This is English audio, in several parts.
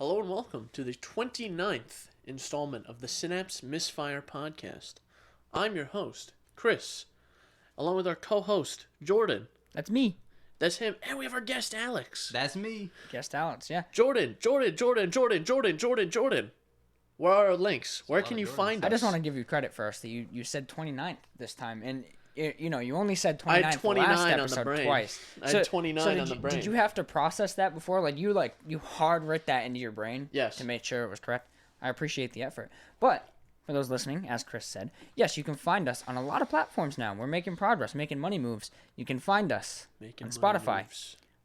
Hello and welcome to the 29th installment of the Synapse Misfire Podcast. I'm your host, Chris, along with our co-host, Jordan. That's me. That's him. And we have our guest, Alex. That's me. Guest Alex, yeah. Jordan. Where are our links? Where can you find us? I just want to give you credit first that you said 29th this time. And, you only said 29th I had 29 last on episode the brain. twice. I had 29 on the brain. Did you have to process that before? You hard writ that into your brain? Yes. To make sure it was correct? I appreciate the effort. But, for those listening, as Chris said, yes, you can find us on a lot of platforms now. We're making progress, making money moves. You can find us on Spotify,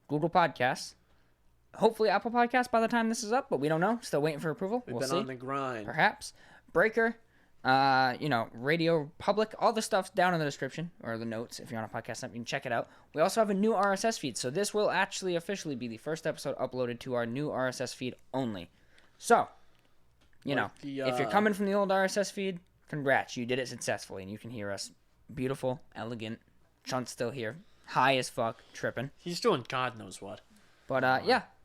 Google Podcasts, hopefully Apple Podcasts by the time this is up, but we don't know. Still waiting for approval. We've been on the grind. Perhaps. Breaker, Radio Public, all the stuff's down in the description, or the notes. If you're on a podcast app, you can check it out. We also have a new RSS feed, so this will actually officially be the first episode uploaded to our new RSS feed only. So, if you're coming from the old RSS feed, congrats, you did it successfully, and you can hear us beautiful, elegant. Chunt's still here, high as fuck, tripping. He's doing God knows what. But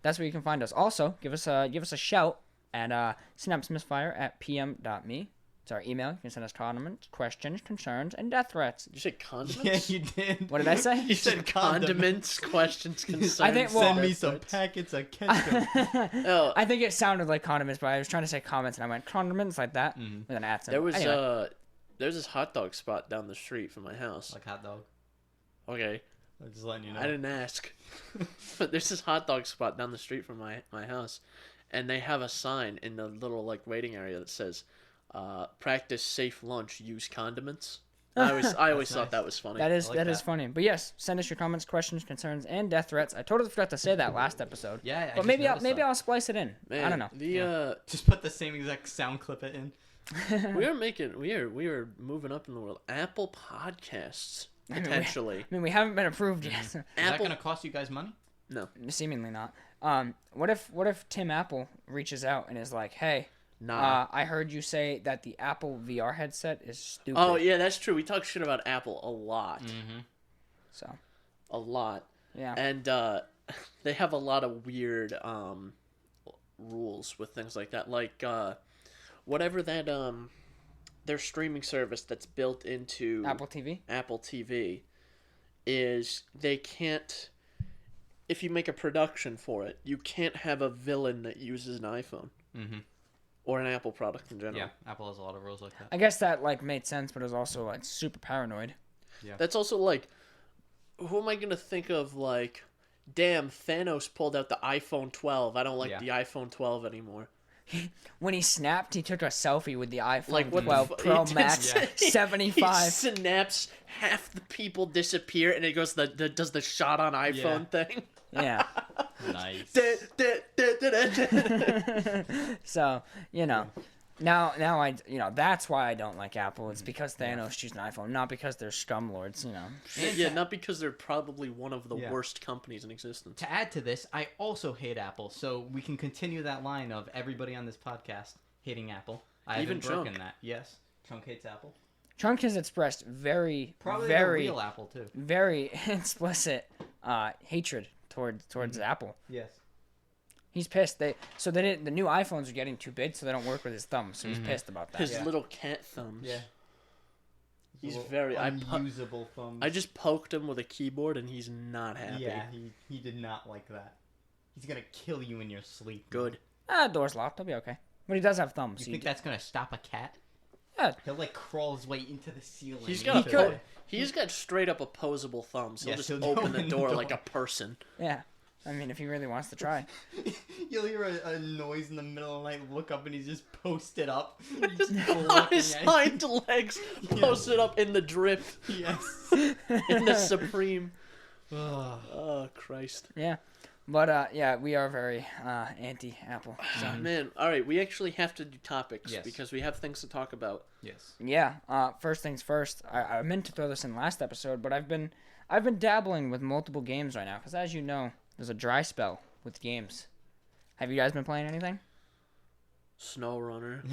that's where you can find us. Also, give us a shout at synapsemisfire@pm.me. It's our email. You can send us condiments, questions, concerns, and death threats. Did you say condiments? Yeah, you did. What did I say? You said condiments, questions, concerns. Send me some packets of ketchup. I think it sounded like condiments, but I was trying to say comments, and I went condiments like that with an accent. There was anyway. There's this hot dog spot down the street from my house. Like hot dog. Okay. I'm just letting you know. I didn't ask. But there's this hot dog spot down the street from my house, and they have a sign in the little waiting area that says, "Practice safe lunch. Use condiments." I always thought that was funny. That is funny. But yes, send us your comments, questions, concerns, and death threats. I totally forgot to say that last episode. Yeah, but maybe I'll splice it in. Man, I don't know. Just put the same exact sound clip it in. we are moving up in the world. Apple Podcasts potentially. We haven't been approved yet. Is that gonna cost you guys money? No, seemingly not. What if Tim Apple reaches out and is like, hey, I heard you say that the Apple VR headset is stupid. Oh yeah, that's true. We talk shit about Apple a lot. Mm-hmm. So. A lot. Yeah. And they have a lot of weird rules with things like that. Like whatever that their streaming service that's built into Apple TV is they can't, if you make a production for it, you can't have a villain that uses an iPhone. Mm-hmm. Or an Apple product in general. Yeah, Apple has a lot of rules like that. I guess that made sense, but it was also super paranoid. Yeah. That's also who am I gonna think of? Damn, Thanos pulled out the iPhone 12. I don't like the iPhone 12 anymore. When he snapped, he took a selfie with the iPhone what 12 Pro Max 75. He snaps, half the people disappear, and it goes does the shot on iPhone thing. Yeah. Nice. So, now I, that's why I don't like Apple. It's because Thanos used an iPhone, not because they're scumlords, Yeah, not because they're probably one of the worst companies in existence. To add to this, I also hate Apple, so we can continue that line of everybody on this podcast hating Apple. I haven't broken that. Yes. Chunk hates Apple. Chunk has expressed very real Apple too. Very explicit hatred towards Apple. Yes. He's pissed. The new iPhones are getting too big, so they don't work with his thumbs. So he's pissed about that. His little cat thumbs. Yeah. He's very unusable thumbs. I just poked him with a keyboard, and he's not happy. Yeah, he did not like that. He's gonna kill you in your sleep. Good. Door's locked. He'll be okay. But he does have thumbs. You think that's gonna stop a cat? Yeah. He'll crawl his way into the ceiling. He's got straight up opposable thumbs. He'll just he'll open the door like a person. Yeah. I mean, if he really wants to try. You'll hear a noise in the middle of the night, look up, and he's just posted up. On his hind legs, posted up in the drip. Yes. In the Supreme. Oh, Christ. Yeah. But, we are very anti-Apple. So. Man, all right, we actually have to do topics because we have things to talk about. Yes. Yeah. First things first. I meant to throw this in last episode, but I've been dabbling with multiple games right now because, as you know, there's a dry spell with games. Have you guys been playing anything? Snowrunner.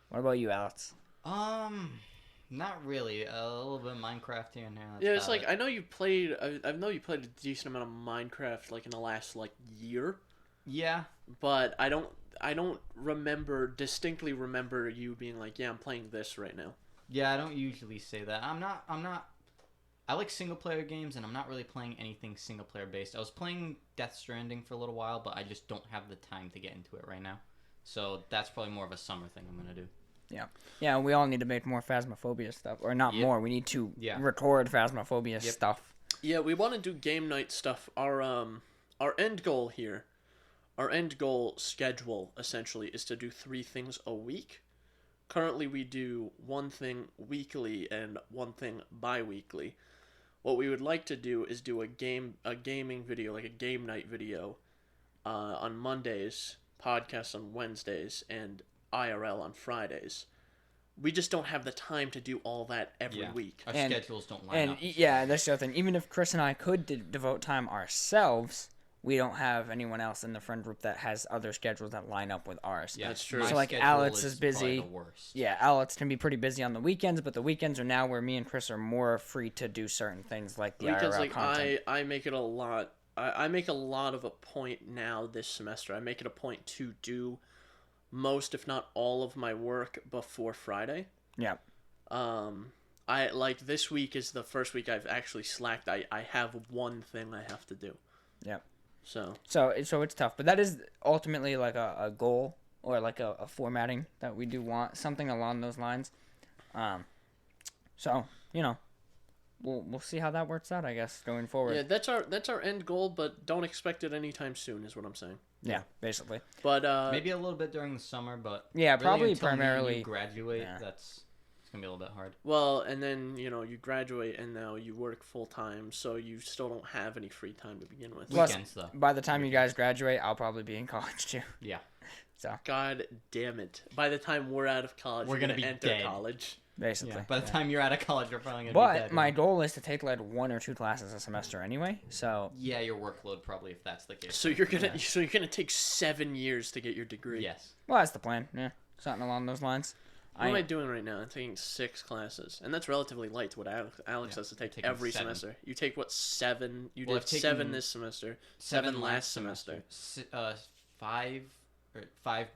What about you, Alex? Not really. A little bit of Minecraft here and there. Yeah, it's I know you played. I know you played a decent amount of Minecraft in the last year. Yeah. But I I don't distinctly remember you being like, yeah, I'm playing this right now. Yeah, I don't usually say that. I'm not. I like single player games, and I'm not really playing anything single player based. I was playing Death Stranding for a little while, but I just don't have the time to get into it right now. So that's probably more of a summer thing I'm gonna do. Yeah, we all need to make more Phasmophobia stuff, or not more. We need to record Phasmophobia stuff. Yeah, we want to do game night stuff. Our end goal here, our end goal schedule essentially is to do 3 things a week. Currently, we do 1 thing weekly and 1 thing bi-weekly. What we would like to do is do a gaming video, like a game night video, on Mondays, podcast on Wednesdays, and IRL on Fridays. We just don't have the time to do all that every week. Our schedules don't line up. Yeah, that's the other thing. Even if Chris and I could devote time ourselves, we don't have anyone else in the friend group that has other schedules that line up with ours. Yeah, that's true. So like Alex is busy. The worst. Yeah, Alex can be pretty busy on the weekends, but the weekends are now where me and Chris are more free to do certain things like the weekends, IRL content. I make it a lot. I make a lot of a point now this semester. I make it a point to do most, if not all, of my work before Friday. Yeah. I like this week is the first week I've actually slacked. I have 1 thing I have to do. Yeah. So it's tough, but that is ultimately like a goal or like a formatting that we do want, something along those lines. So we'll see how that works out, I guess, going forward. Yeah, that's our end goal, but don't expect it anytime soon, is what I'm saying. Yeah, basically. But maybe a little bit during the summer, but yeah, really probably until primarily you graduate. It's gonna be a little bit hard. Well, and then you graduate and now you work full time, so you still don't have any free time to begin with. Plus, Weekends though. By the time you guys graduate, I'll probably be in college too. Yeah. So. God damn it! By the time we're out of college, we're gonna be enter dead. College. Basically. Yeah. By the time you're out of college, you're probably gonna be dead. But my goal is to take like 1 or 2 classes a semester anyway. So. Yeah, your workload probably, if that's the case. So you're gonna take 7 years to get your degree. Yes. Well, that's the plan. Yeah, something along those lines. What am I doing right now? I'm taking 6 classes, and that's relatively light to what Alex has to take every 7. semester. You take what, 7? You did 7 this semester. 7 last semester. 5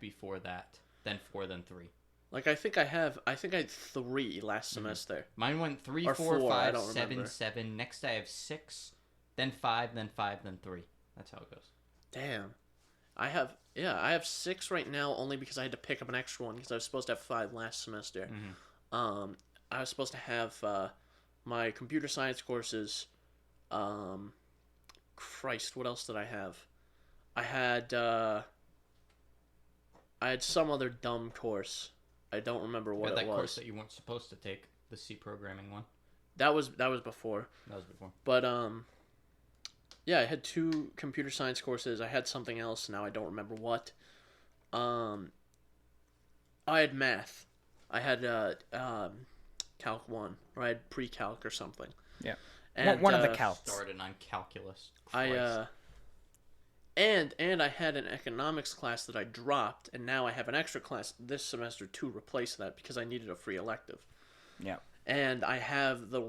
before that, then 4, then 3. Like I think I had 3 last semester. Mine went 3, Or 4, 4, 5, I don't 7, remember. 7. Next I have 6, then 5, then 5, then 3. That's how it goes. Damn. I have 6 right now only because I had to pick up an extra one because I was supposed to have 5 last semester. Mm-hmm. I was supposed to have my computer science courses. Christ, what else did I have? I had some other dumb course. I don't remember what it was. That course that you weren't supposed to take, the C programming one. That was before. That was before. But yeah, I had 2 computer science courses. I had something else. Now I don't remember what. I had math. I had Calc 1, or I had pre-calc or something. Yeah. And, one of the calcs. Started on calculus. And I had an economics class that I dropped, and now I have an extra class this semester to replace that because I needed a free elective. Yeah. And I have the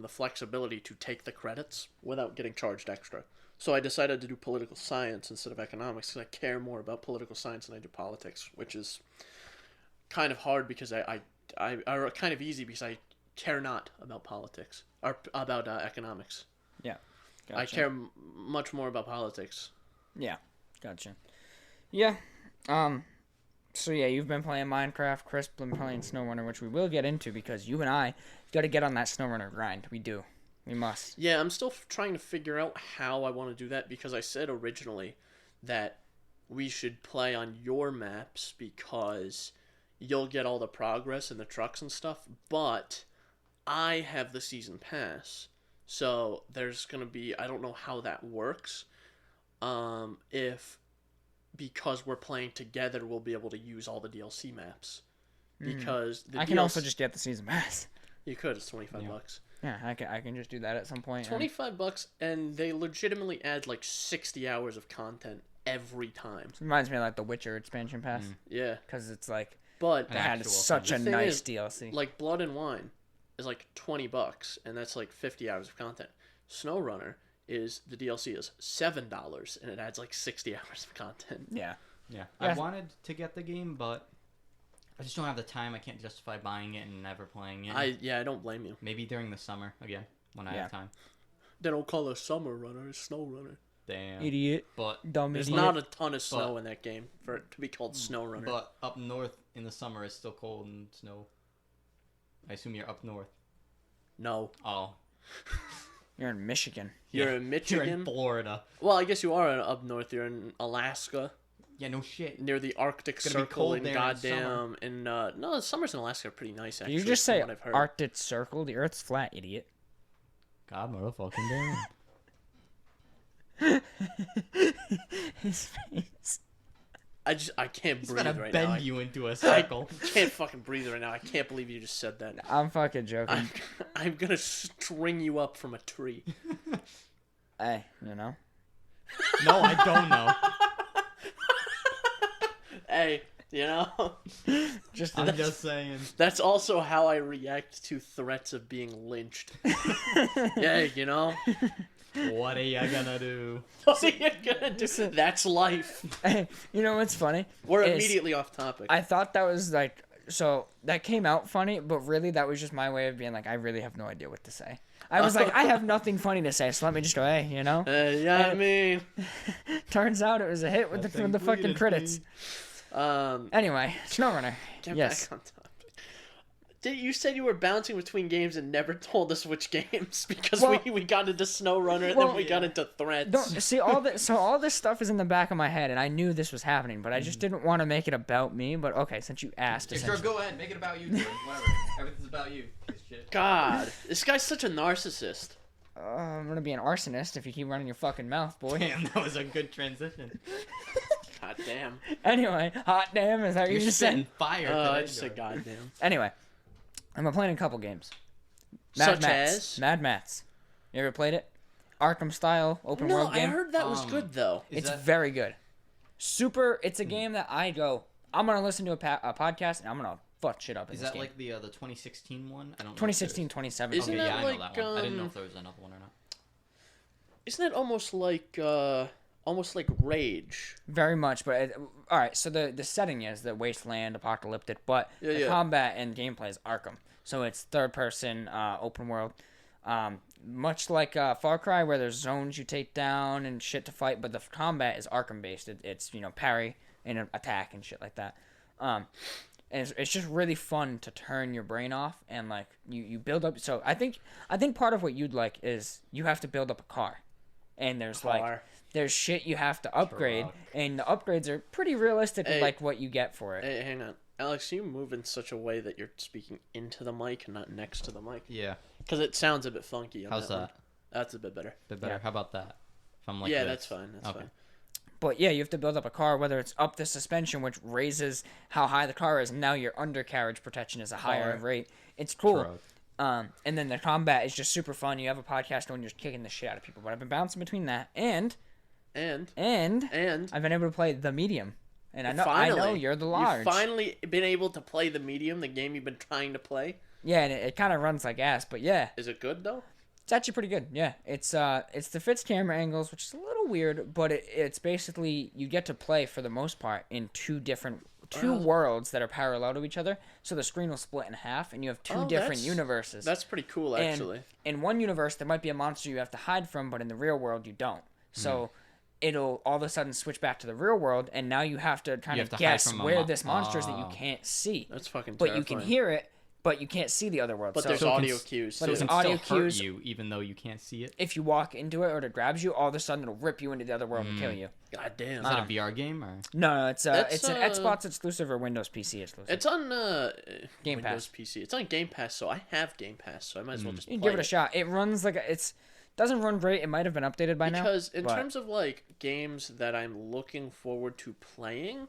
flexibility to take the credits without getting charged extra. So I decided to do political science instead of economics because I care more about political science than I do politics, which is kind of hard because I kind of easy because I care not about politics or about economics. Yeah. Gotcha. I care much more about politics. Yeah, gotcha. Yeah, so yeah, you've been playing Minecraft, Chris been playing Snowrunner, which we will get into because you and I got to get on that Snowrunner grind. We do. We must. Yeah, I'm still trying to figure out how I want to do that because I said originally that we should play on your maps because you'll get all the progress and the trucks and stuff, but I have the season pass, so there's going to be, I don't know how that works. If because we're playing together, we'll be able to use all the DLC maps. Because I can also just get the season pass. You could. It's $25. Yeah, I can just do that at some point. $25, and they legitimately add like 60 hours of content every time. It reminds me of like the Witcher expansion pass. Yeah, because it's like, but it had such a nice DLC. Like Blood and Wine is like $20, and that's like 50 hours of content. Snowrunner is the DLC is $7 and it adds like 60 hours of content. Yeah. Yeah. Yeah. I wanted to get the game, but I just don't have the time. I can't justify buying it and never playing it. I don't blame you. Maybe during the summer again when I Yeah. have time. They don't call it Summer Runner, it's Snow Runner. Damn. Idiot. But Dumb There's idiot. not a ton of snow in that game for it to be called Snow Runner. But up north in the summer it's still cold and snow. I assume you're up north. No. Oh. You're in Michigan. You're Yeah. in Michigan. You're in Florida. Well, I guess you are up north. You're in Alaska, Yeah, no shit. near the Arctic It's gonna be Circle, cold and there in summer. no, the summers in Alaska are pretty nice. Actually, You just from say what I've heard. Arctic Circle. The Earth's flat, idiot. God motherfucking damn. His face. I can't He's breathe gonna right bend now. you into a circle. I can't fucking breathe right now. I can't believe you just said that. I'm fucking joking. I'm gonna string you up from a tree. Hey, you know. No, I don't know. Hey, you know, Just I'm just saying. that's also how I react to threats of being lynched. Yeah, you know, What are you gonna do? what are you gonna do? That's life. Hey, you know what's funny? We're Is- immediately off topic. I thought that was like so that came out funny, but really that was just my way of being like I really have no idea what to say. I was like I have nothing funny to say, so let me just go, hey, you know. Yeah, I mean, Turns out it was a hit with the fucking credits. Anyway, Snowrunner. get Yes. back on topic. You said you were bouncing between games and never told us which games because Well- we got into Snowrunner and Well, then we got into threats. Don't see all this. So all this stuff is in the back of my head, and I knew this was happening, but I just didn't want to make it about me. But okay, since you asked, Sure, essentially- go ahead. Make it about you, dude. Whatever. Everything's about you. This shit. God, this guy's such a narcissist. I'm gonna be an arsonist if you keep running your fucking mouth, boy. Damn, that was a good transition. God damn. Anyway, hot damn, is that what you You're just spitting said? fire. I today, just said Jordan. goddamn. Anyway, I'm playing a couple games. Such as? Mad Mats. You ever played it? Arkham style open No, world I game. heard that was good though. Is It's that- very good. Super. It's a game that I go. I'm gonna listen to a podcast and I'm gonna fuck shit up in Is this that game. like the 2016 one? I don't know. 2016, 2017. Isn't Okay, that yeah, I know like, that one. I didn't know um, if there was another one or not. Isn't that almost like Rage? Very much, but all right. So the setting is the wasteland, apocalyptic, but the Yeah. combat and gameplay is Arkham. So it's third person, open world, much like Far Cry, where there's zones you take down and shit to fight. But the combat is Arkham based. It's parry and attack and shit like that. And it's just really fun to turn your brain off and like you build up. So I think part of what you'd like is you have to build up a car, and there's like. There's shit you have to upgrade, Truck. and the upgrades are pretty realistic with Hey. like what you get for it. Hey, hang on. Alex, you move in such a way that you're speaking into the mic and not next to the mic. Yeah. Because it sounds a bit funky. On How's that? that? One. That's a bit better. Bit better. Yeah. How about that? If I'm like Yeah, this? that's fine. That's Okay. fine. But yeah, you have to build up a car, whether it's up the suspension, which raises how high the car is, and now your undercarriage protection is a higher Truck. rate. It's cool. Truck. And then the combat is just super fun. You have a podcast when you're kicking the shit out of people. But I've been bouncing between that and And I've been able to play the medium. And I know finally, you're the large. You've finally been able to play the medium, the game you've been trying to play. Yeah, and it kind of runs like ass, but yeah, Is it good though? it's actually pretty good. Yeah, it's the fixed camera angles, which is a little weird, but it's basically you get to play for the most part in two worlds that are parallel to each other. So the screen will split in half, and you have two different universes. That's pretty cool, actually. In one universe, there might be a monster you have to hide from, but in the real world, you don't. So it'll all of a sudden switch back to the real world, and now you have to kind You of have to hide guess from a where this monster is that you Oh. can't see. That's fucking But terrifying. you can hear it, but you can't see the other world. But so there's So it can audio s- cues. but too. it's It an can audio still hurt cues. you, even though you can't see it. if you walk into it or it grabs you, all of a sudden it'll rip you into the other world and kill you. God damn. Is that a VR game or? No, it's That's, an Xbox exclusive or Windows PC exclusive. It's on Game Windows Pass. PC. It's on Game Pass, so I have Game Pass, so I might as well just You can play give it a shot. It runs like it's doesn't run great. It might have been updated by now. Because in but- terms of like games that I'm looking forward to playing,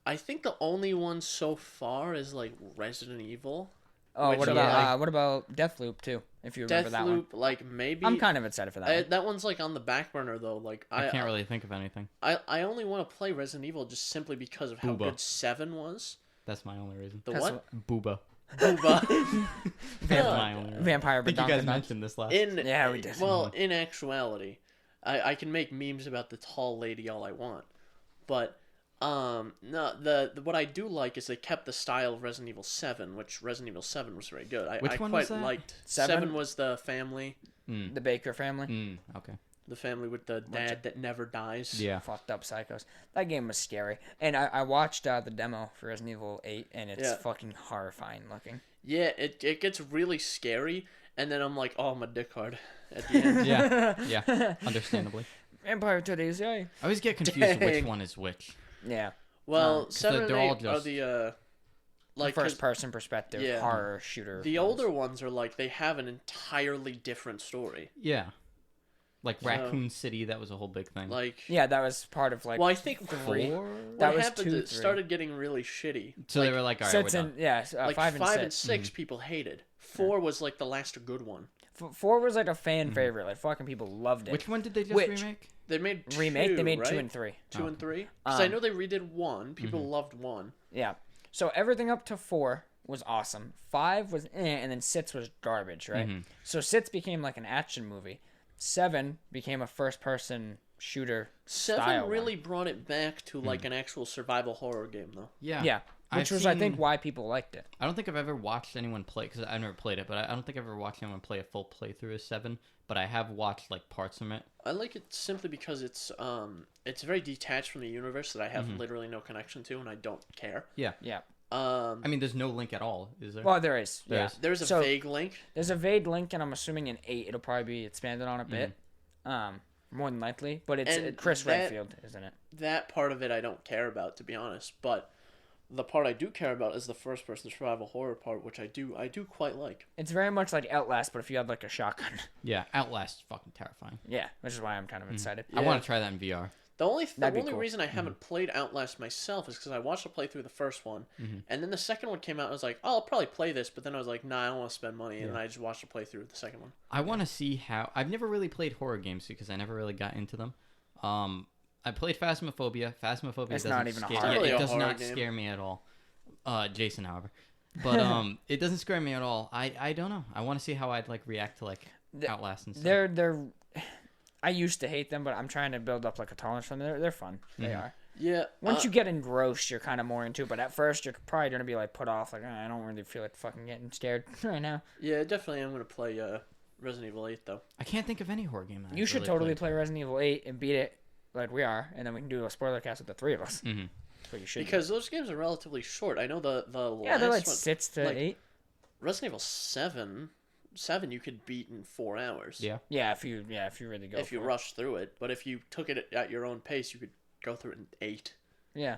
I think the only one so far is like Resident Evil. oh, which what is about like- what about Deathloop too? If you remember that one, Deathloop, like maybe. I'm kind of excited for that. one. That one's like on the back burner though. Like I can't really think of anything. I only want to play Resident Evil just simply because of how Booba. good 7 was. That's my only reason. The That's what? Booba. Booba. That's my only reason. Vampire, I think but you guys Donkey mentioned this last. Yeah, we did. Well, in actuality, I can make memes about the tall lady all I want, but No, the what I do like is they kept the style of Resident Evil 7, which Resident Evil 7 was very good. I one quite was that? liked. 7? 7 was the family, The Baker family. Okay. the family with the dad that never dies. Yeah. Fucked up psychos. That game was scary. And I watched the demo for Resident Evil 8, and it's fucking horrifying looking. Yeah, it gets really scary, and then I'm like, oh, I'm a dickhead at the end. Yeah. Understandably. Vampire titties, yay. I always get confused which Dang. one is which. Yeah. Well, 'cause 7 and they're all 8 are just- the like 'cause First person perspective yeah. horror shooter. the ones. older ones are like they have an entirely different story. Yeah. Like Raccoon City, that was a whole big thing. Like Yeah, that was part of like. well, I think 3. Four? That what was happened 2, is it 3. started getting really shitty. So they were like, all right, we're 6 done. and yeah, Like 5 and 6. 6 people hated. 4 was like the last good one. 4 was like a fan favorite. Like fucking people loved it. Which one did they just Which- remake? They made 2, remake? They made right? 2 and 3. 2 and 3. Because I Um, know they redid 1. People loved 1. Yeah. So everything up to 4 was awesome. 5 was and then 6 was garbage, right? So 6 became like an action movie. 7 became a first person shooter 7 style really brought it back to like an actual survival horror game, though. Yeah. one. Yeah. Which I've was I think seen- why people liked it. I don't think I've ever watched anyone play, because I've never played it, but I don't think I've ever watched anyone play a full playthrough of 7, but I have watched like parts from it. I like it simply because it's very detached from the universe that I have literally no connection to, and I don't care. Yeah. Yeah. I mean, there's no link at all, is there? Well, there is. There yeah. is. There's a So- vague link. There's a vague link, and I'm assuming in 8 it'll probably be expanded on a bit. More than likely, but it's And Chris that- Redfield, isn't it? That part of it I don't care about, to be honest. But the part I do care about is the first-person survival horror part, which I do quite like. It's very much like Outlast, but if you had like a shotgun. Yeah, Outlast is fucking terrifying. Yeah, which is why I'm kind of excited. I want to try that in VR. The only That'd be only cool. reason I haven't played Outlast myself is because I watched a playthrough of the first one, and then the second one came out. I was like, oh, I'll probably play this, but then I was like, nah, I don't want to spend money, and then I just watched a playthrough of the second one. I want to see how. I've never really played horror games because I never really got into them. I played Phasmophobia. Phasmophobia It's doesn't not even a scare. horror Yeah, game. it does Really a not horror game. scare me at all. Jason, however, but it doesn't scare me at all. I don't know. I want to see how I'd like react to like Outlast and stuff. They're I used to hate them, but I'm trying to build up like a tolerance for them. They're fun. They are. Yeah. Once you get engrossed, you're kind of more into it. But at first, you're probably gonna be like put off. Like I don't really feel like fucking getting scared right now. Yeah, definitely I'm gonna play Resident Evil 8 though. I can't think of any horror game. You should totally play Resident Evil 8 and beat it like we are, and then we can do a spoiler cast with the 3 of us. Mm-hmm. That's what you should. Because those games are relatively short. I know the yeah, they're like last one, 6 to like, 8. Resident Evil 7 you could beat in 4 hours. Yeah. Yeah, if you really go. If you for it. rush through it, but if you took it at your own pace, you could go through it in 8. Yeah.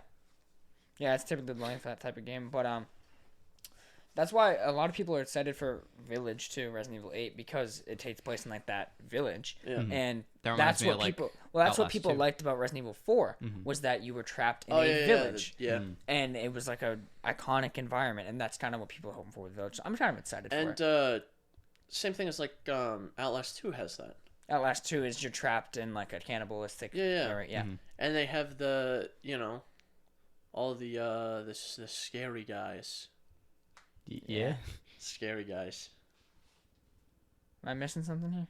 Yeah, it's typically the length of that type of game. But that's why a lot of people are excited for Village too, Resident Evil 8, because it takes place in like that village. Yeah. And That reminds that's me what of, like, people that's what Outlast people 2. liked about Resident Evil 4 was that you were trapped in Oh a yeah, village. yeah. And it was like a iconic environment, and that's kind of what people are hoping for with Village. So I'm kind of excited for And it. same thing as like Outlast 2 has that. Outlast 2 is you're trapped in like a cannibalistic Yeah. area. Yeah. And they have the, all the scary guys. Yeah. Scary guys. Am I missing something here?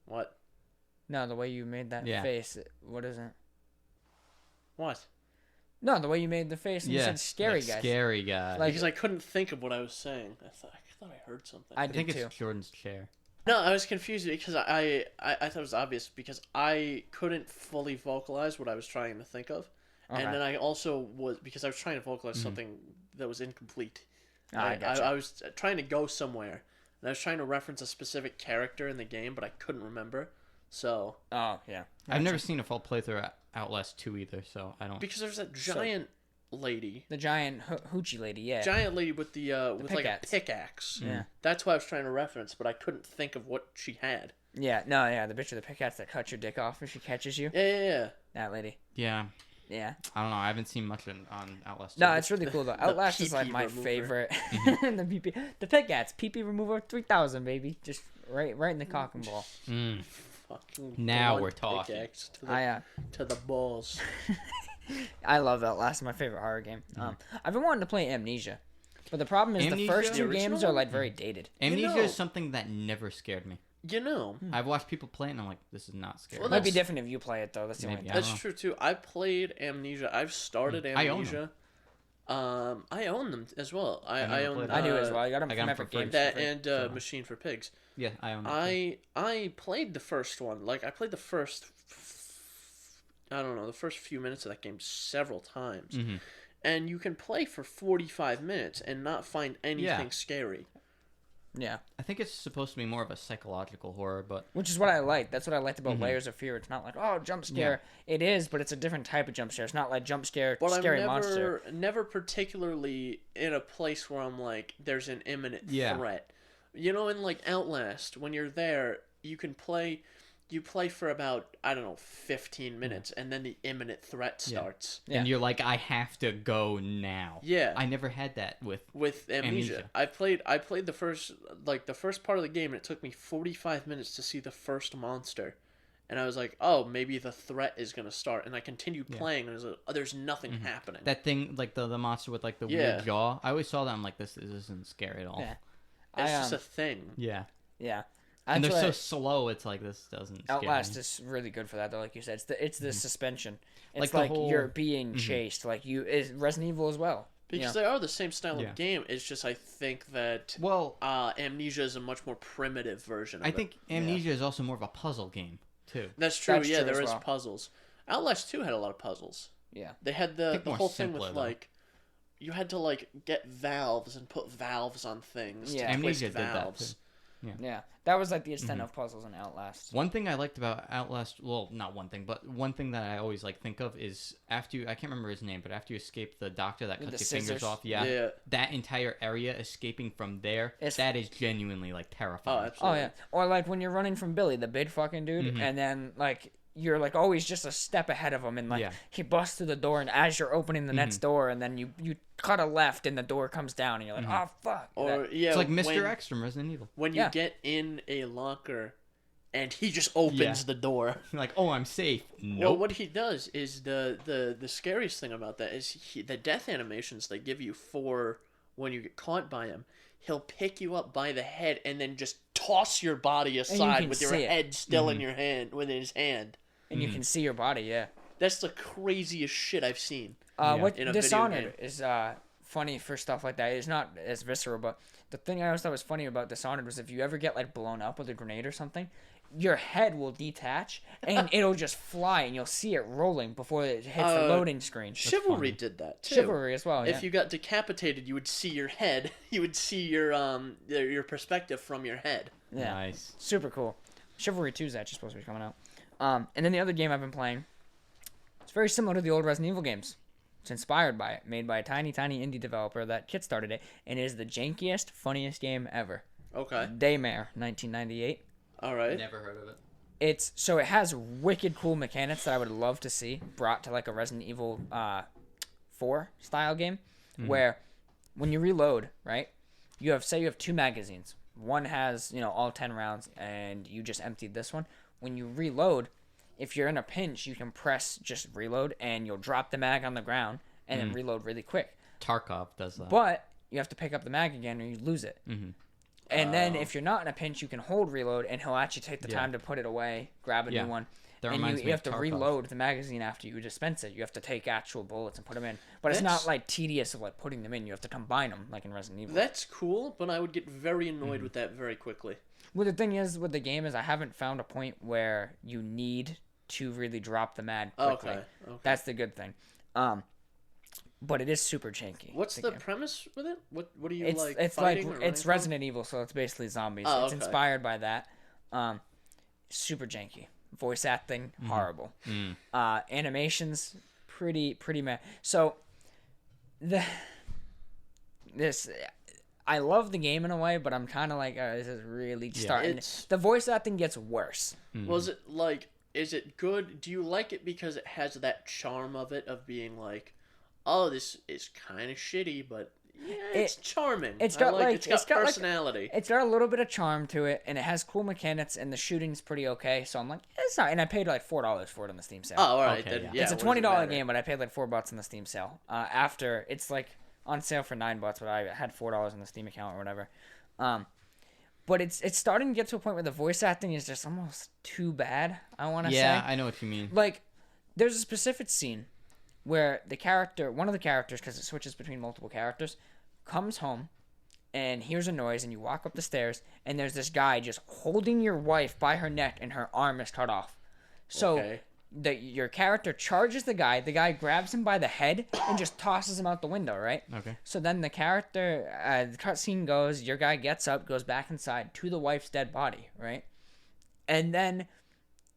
What? No, the way you made that Yeah. face. What is it? What? No, the way you made the face and you said scary like guys. Scary guy. Like- Because I couldn't think of what I was saying. I thought I heard something. I I did think too. it's Jordan's chair. No, I was confused because I thought it was obvious because I couldn't fully vocalize what I was trying to think of. Okay. And then I also was, because I was trying to vocalize something that was incomplete. I gotcha. I was trying to go somewhere, and I was trying to reference a specific character in the game, but I couldn't remember. So, Oh, yeah. I've never seen a full playthrough of Outlast 2 either, so I don't. because there's that giant lady, The giant hoochie lady, yeah. giant lady with the with like a pickaxe. pickaxe. Yeah. That's what I was trying to reference, but I couldn't think of what she had. Yeah, no, yeah, the bitch with the pickaxe that cuts your dick off if she catches you. Yeah. That lady. Yeah. Yeah. I don't know. I haven't seen much on Outlast 2. No, it's really cool though. Outlast is like pee-pee my remover. favorite. the pee-pee, the pickaxe, pee-pee remover 3000, baby. Just right in the cock and ball. Fucking Now blunt we're talking. pickaxe to the balls. I love Outlast. My favorite horror game. I've been wanting to play Amnesia, but the problem is the Amnesia? first The two original games are one? like very dated. Amnesia know- is something that never scared me. You know, I've watched people play it, and I'm like, this is not scary. It might be different if you play it though. That's the only Maybe. thing. I that's don't know. true too. I played Amnesia. I've started I own Amnesia. I own them as well. I never own. played I do as well. I got them I from got 'em Epic for free. Games. That for free. and So- Machine for Pigs. Yeah, I own that too. I played the first one. Like I played the first. I don't know, the first few minutes of that game several times, Mhm. and you can play for 45 minutes and not find anything scary. Yeah, I think it's supposed to be more of a psychological horror, but which is what I like. That's what I liked about Layers of Fear. It's not like, oh, jump scare. It is, but it's a different type of jump scare. It's not like jump scare, But scary I'm monster. never particularly in a place where I'm like, there's an imminent Yeah. threat. You know, in like Outlast, when you're there, you play for about, I don't know, 15 minutes, and then the imminent threat starts. Yeah. and you're like, I have to go now. Yeah. I never had that with. With Amnesia. I played the first part of the game, and it took me 45 minutes to see the first monster. And I was like, oh, maybe the threat is going to start. And I continued playing, and I was like, oh, there's nothing happening. That thing, like the monster with like the weird jaw. I always saw that. I'm like, this isn't scary at all. Yeah. It's just a thing. Yeah. Yeah. And they're That's so why slow. It's like this doesn't. Scare Outlast me. is really good for that, though. Like you said, it's the suspension. It's Like the like whole- you're being chased. Like is Resident Evil as well. Because Yeah. they are the same style Yeah. of game. It's just I think that Well, Amnesia is a much more primitive version of I it. think Amnesia is also more of a puzzle game too. That's true. That's Yeah, true there as is well. puzzles. Outlast 2 had a lot of puzzles. Yeah. They had think the more whole thing simpler, with though. like you had to like get valves and put valves on things Yeah. to Amnesia twist did that, valves. too. Yeah. That was like the extent of puzzles in Outlast. One thing I liked about Outlast, well, not one thing, but one thing that I always like think of is after you, I can't remember his name, but after you escape the doctor that With cuts the your fingers scissors. off, yeah, that entire area escaping from there, that is genuinely like Oh, terrifying. absolutely. Oh yeah. Or like when you're running from Billy, the big fucking dude, and then like you're like always just a step ahead of him, and like he busts through the door, and as you're opening the next door, and then you cut a left, and the door comes down, and you're like, oh fuck. Or yeah, It's like Mr. when, X from Resident Evil. when you get in a locker, and he just opens the door. Like, oh, I'm safe. Well, Nope. what he does is the scariest thing about that is the death animations they give you for when you get caught by him. He'll pick you up by the head and then just toss your body aside can with your see it. head still in your hand, with his hand. And you can see your body, yeah. That's the craziest shit I've seen. What In a video Dishonored is funny for stuff like that. It's not as visceral, but the thing I always thought was funny about Dishonored was if you ever get like blown up with a grenade or something, your head will detach and it'll just fly, and you'll see it rolling before it hits the loading screen. Chivalry did that too. Chivalry as well. Yeah. If you got decapitated, you would see your head. You would see your perspective from your head. Yeah. Nice. Super cool. Chivalry 2 is actually supposed to be coming out. And then the other game I've been playing, it's very similar to the old Resident Evil games. It's inspired by it, made by a tiny indie developer that kickstarted it, and it is the jankiest, funniest game ever. Okay. Daymare, 1998. All right. Never heard of it. It has wicked cool mechanics that I would love to see brought to like a Resident Evil 4 style game, where when you reload, right, you have 2 magazines. One has all 10 rounds, and you just emptied this one. When you reload, if you're in a pinch, you can press just reload, and you'll drop the mag on the ground and then reload really quick. Tarkov does that. But you have to pick up the mag again, or you lose it. And then if you're not in a pinch, you can hold reload, and he'll actually take the time to put it away, grab a new one. That And reminds you me have of to Tarkov. reload the magazine after you dispense it. You have to take actual bullets and put them in. But it's That's- not like tedious of like putting them in. You have to combine them like in Resident Evil. That's cool, but I would get very annoyed with that very quickly. Well, the thing is with the game is I haven't found a point where you need to really drop the mag quickly. Okay. That's the good thing. But it is super janky. What's the game. premise with it? What are you It's like? it's fighting like or it's running Resident Evil, so it's basically zombies. Oh, It's okay. inspired by that. Super janky. Voice acting horrible. Animations pretty meh. So I love the game in a way, but I'm kind of like this is really starting. It's- The voice acting gets worse. from? Was it like? Is it good? Do you like it because it has that charm of it of being like, oh, this is kind of shitty, but yeah, it's charming. It's I got it's got personality. It's got a little bit of charm to it, and it has cool mechanics, and the shooting's pretty okay. So I'm like, it's not. And I paid like $4 for it on the Steam sale. Oh, all right. Okay, then, yeah. yeah. It's a what does it $20 matter? game, but I paid like $4 on the Steam sale. After it's like on sale for $9, but I had $4 on the Steam account or whatever. but it's starting to get to a point where the voice acting is just almost too bad. I want to say. Yeah, I know what you mean. Like, there's a specific scene where one of the characters, because it switches between multiple characters, comes home and hears a noise, and you walk up the stairs, and there's this guy just holding your wife by her neck, and her arm is cut off. So Okay. your character charges the guy grabs him by the head and just tosses him out the window, right? Okay. So then the cutscene goes, your guy gets up, goes back inside to the wife's dead body, right? And then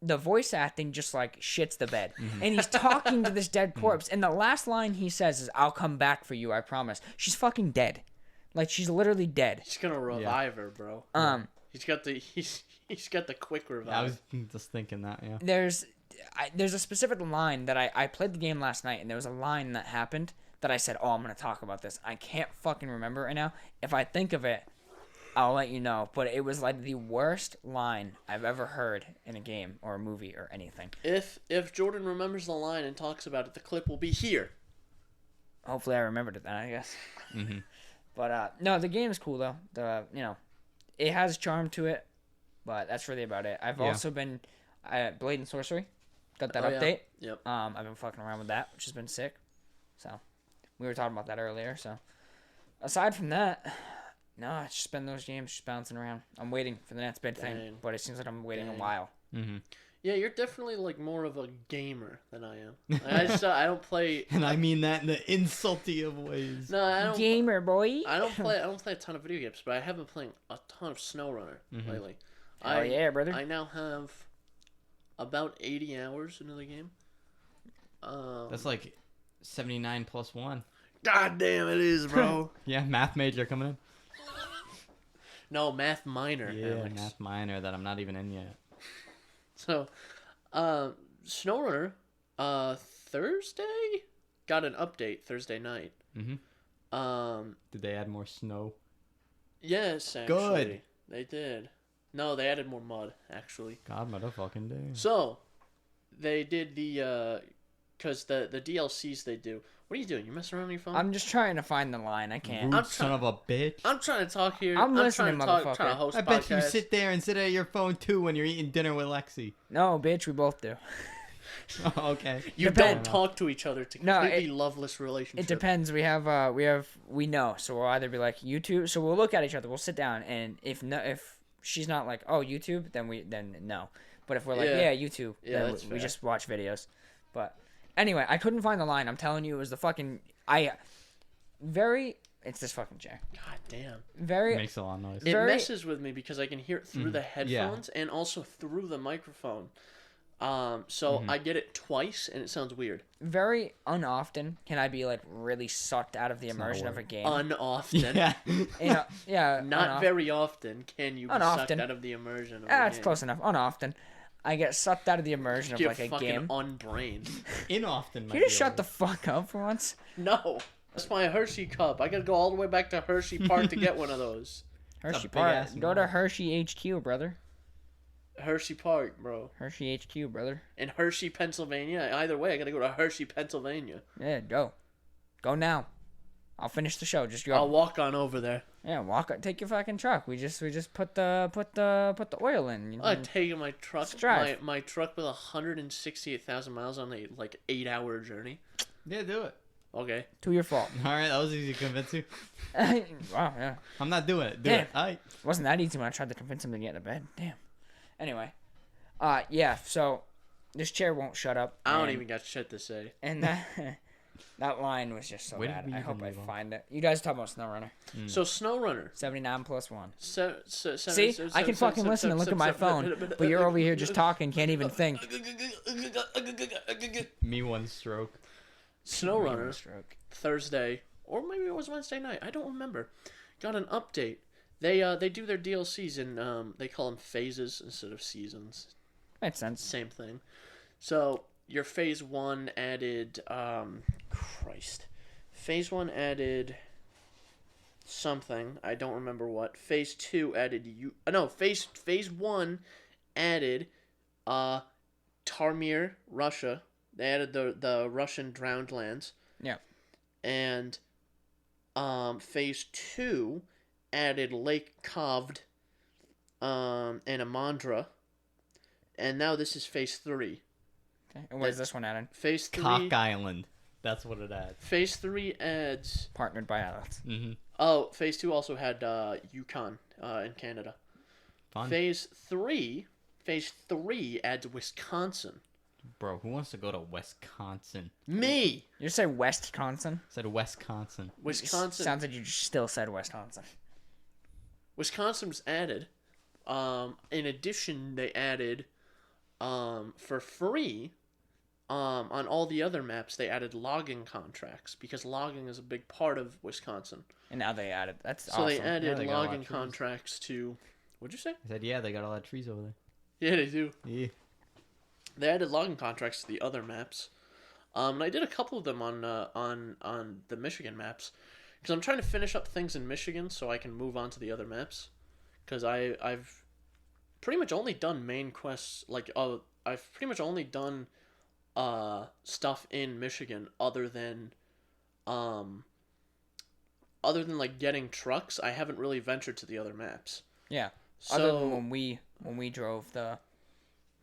the voice acting just like shits the bed. And he's talking to this dead corpse, and the last line he says is, "I'll come back for you, I promise." She's fucking dead. Like, she's literally dead. He's gonna revive her, bro. He's got the quick revive. Yeah, I was just thinking that. Yeah. There's a specific line that I played the game last night, and there was a line that happened that I said, "Oh, I'm gonna talk about this." I can't fucking remember it right now. If I think of it, I'll let you know. But it was like the worst line I've ever heard in a game or a movie or anything. If Jordan remembers the line and talks about it, the clip will be here. Hopefully I remembered it then, I guess. Mm-hmm. But no, the game is cool though. It has charm to it, but that's really about it. I've also been Blade and Sorcery. Got that update. Yeah. Yep. I've been fucking around with that, which has been sick. So we were talking about that earlier. So aside from that, no, it's just been those games just bouncing around. I'm waiting for the next big thing, but it seems like I'm waiting a while. Mm-hmm. Yeah, you're definitely like more of a gamer than I am. I don't play. And I mean that in the insulty of ways. No, I don't. Gamer boy. I don't play a ton of video games, but I have been playing a ton of Snowrunner lately. Oh yeah, brother. I now have about 80 hours into the game. That's like 79 plus 1. God damn, it is, bro. Yeah, math major coming in. No, math minor. Yeah, Alex. math minor that I'm not even in yet. So, Snowrunner, Thursday got an update Thursday night. Mm-hmm. Did they add more snow? Yes, actually. Good. They did. No, they added more mud, actually. God, motherfucking damn. So, they did because the DLCs they do. What are you doing? You messing around on your phone? I'm just trying to find the line. I can't. Rude son of a bitch. I'm trying to talk here. I'm listening, trying to motherfucker. trying to host I bet you podcast. sit there and sit at your phone too when you're eating dinner with Lexi. No, bitch, we both do. Oh, okay. You Depend- don't talk to each other to No, completely loveless relationship. It depends. We know. So we'll either be like YouTube. So we'll look at each other. We'll sit down, and if she's not like, oh, YouTube, then no. But if we're like, yeah YouTube, then that's we fair. just watch videos. But anyway, I couldn't find the line. I'm telling you, it was the fucking it's this fucking chair. God damn. Very Makes a lot of noise. It Very- messes with me because I can hear it through the headphones and also through the microphone. So I get it twice and it sounds weird. very unoften can I be like really sucked out of the immersion of a game. Unoften. Yeah. Yeah, Not very often can you be sucked Unoften. out of the immersion of a That's game. close enough. Unoften, I get sucked out of the immersion of You're like a fucking game. unbrained. Inoften. Can you just shut the fuck up for once? No. That's my Hershey cup. I gotta go all the way back to Hershey Park to get one of those. Hershey big Park. ass Go to Hershey HQ, brother. Hershey Park, bro. Hershey HQ, brother. In Hershey, Pennsylvania. Either way, I gotta go to Hershey, Pennsylvania. Yeah, go. Go now. I'll finish the show. Just go. I'll walk on over there. Yeah, walk. Take your fucking truck. We just put the oil in. I'm taking my truck. Let's drive. My truck with 168,000 miles on a 8-hour journey. Yeah, do it. Okay. To your fault. All right, that was easy to convince you. Wow, yeah. I'm not doing it. Do Damn. it. All right. Wasn't that easy when I tried to convince him to get into bed. Damn. Anyway. Yeah, so this chair won't shut up. I don't and- even got shit to say. And that line was just so Where did bad. we I even hope I move on? find it. You guys are talking about SnowRunner. So Snowrunner. 79 plus 1. See, I can fucking listen and look at my phone, but you're over here just talking, can't even think. Me one stroke. Snowrunner. Stroke. Thursday, or maybe it was Wednesday night. I don't remember. Got an update. They do their DLCs in they call them phases instead of seasons. Makes sense. Same thing. So your phase 1 added Phase 1 added something. I don't remember what. Phase 2 added phase 1 added Tarmir, Russia. They added the Russian drowned lands. Yeah. And phase 2 added Lake Kovd and a Mandra, and now this is Phase 3. Okay. And where's this one added? Phase 3. Cock Island. That's what it adds. Phase 3 adds. Partnered by Alex. Mm-hmm. Oh, Phase 2 also had Yukon in Canada. Fun. Phase 3 adds Wisconsin. Bro, who wants to go to Wisconsin? Me. You say Wisconsin? I said Wisconsin. Wisconsin. Sounds like you still said Wisconsin. Wisconsin was added. In addition, they added for free. On all the other maps, they added logging contracts because logging is a big part of Wisconsin. And now they added. That's So awesome. they added they got a lot of logging trees. contracts to. What'd you say? I said, yeah, they got a lot of trees over there. Yeah, they do. Yeah. They added logging contracts to the other maps. And I did a couple of them on the Michigan maps because I'm trying to finish up things in Michigan so I can move on to the other maps. Because I've pretty much only done main quests. I've pretty much only done stuff in Michigan other than like getting trucks. I haven't really ventured to the other maps. Yeah. So Other than when we drove the.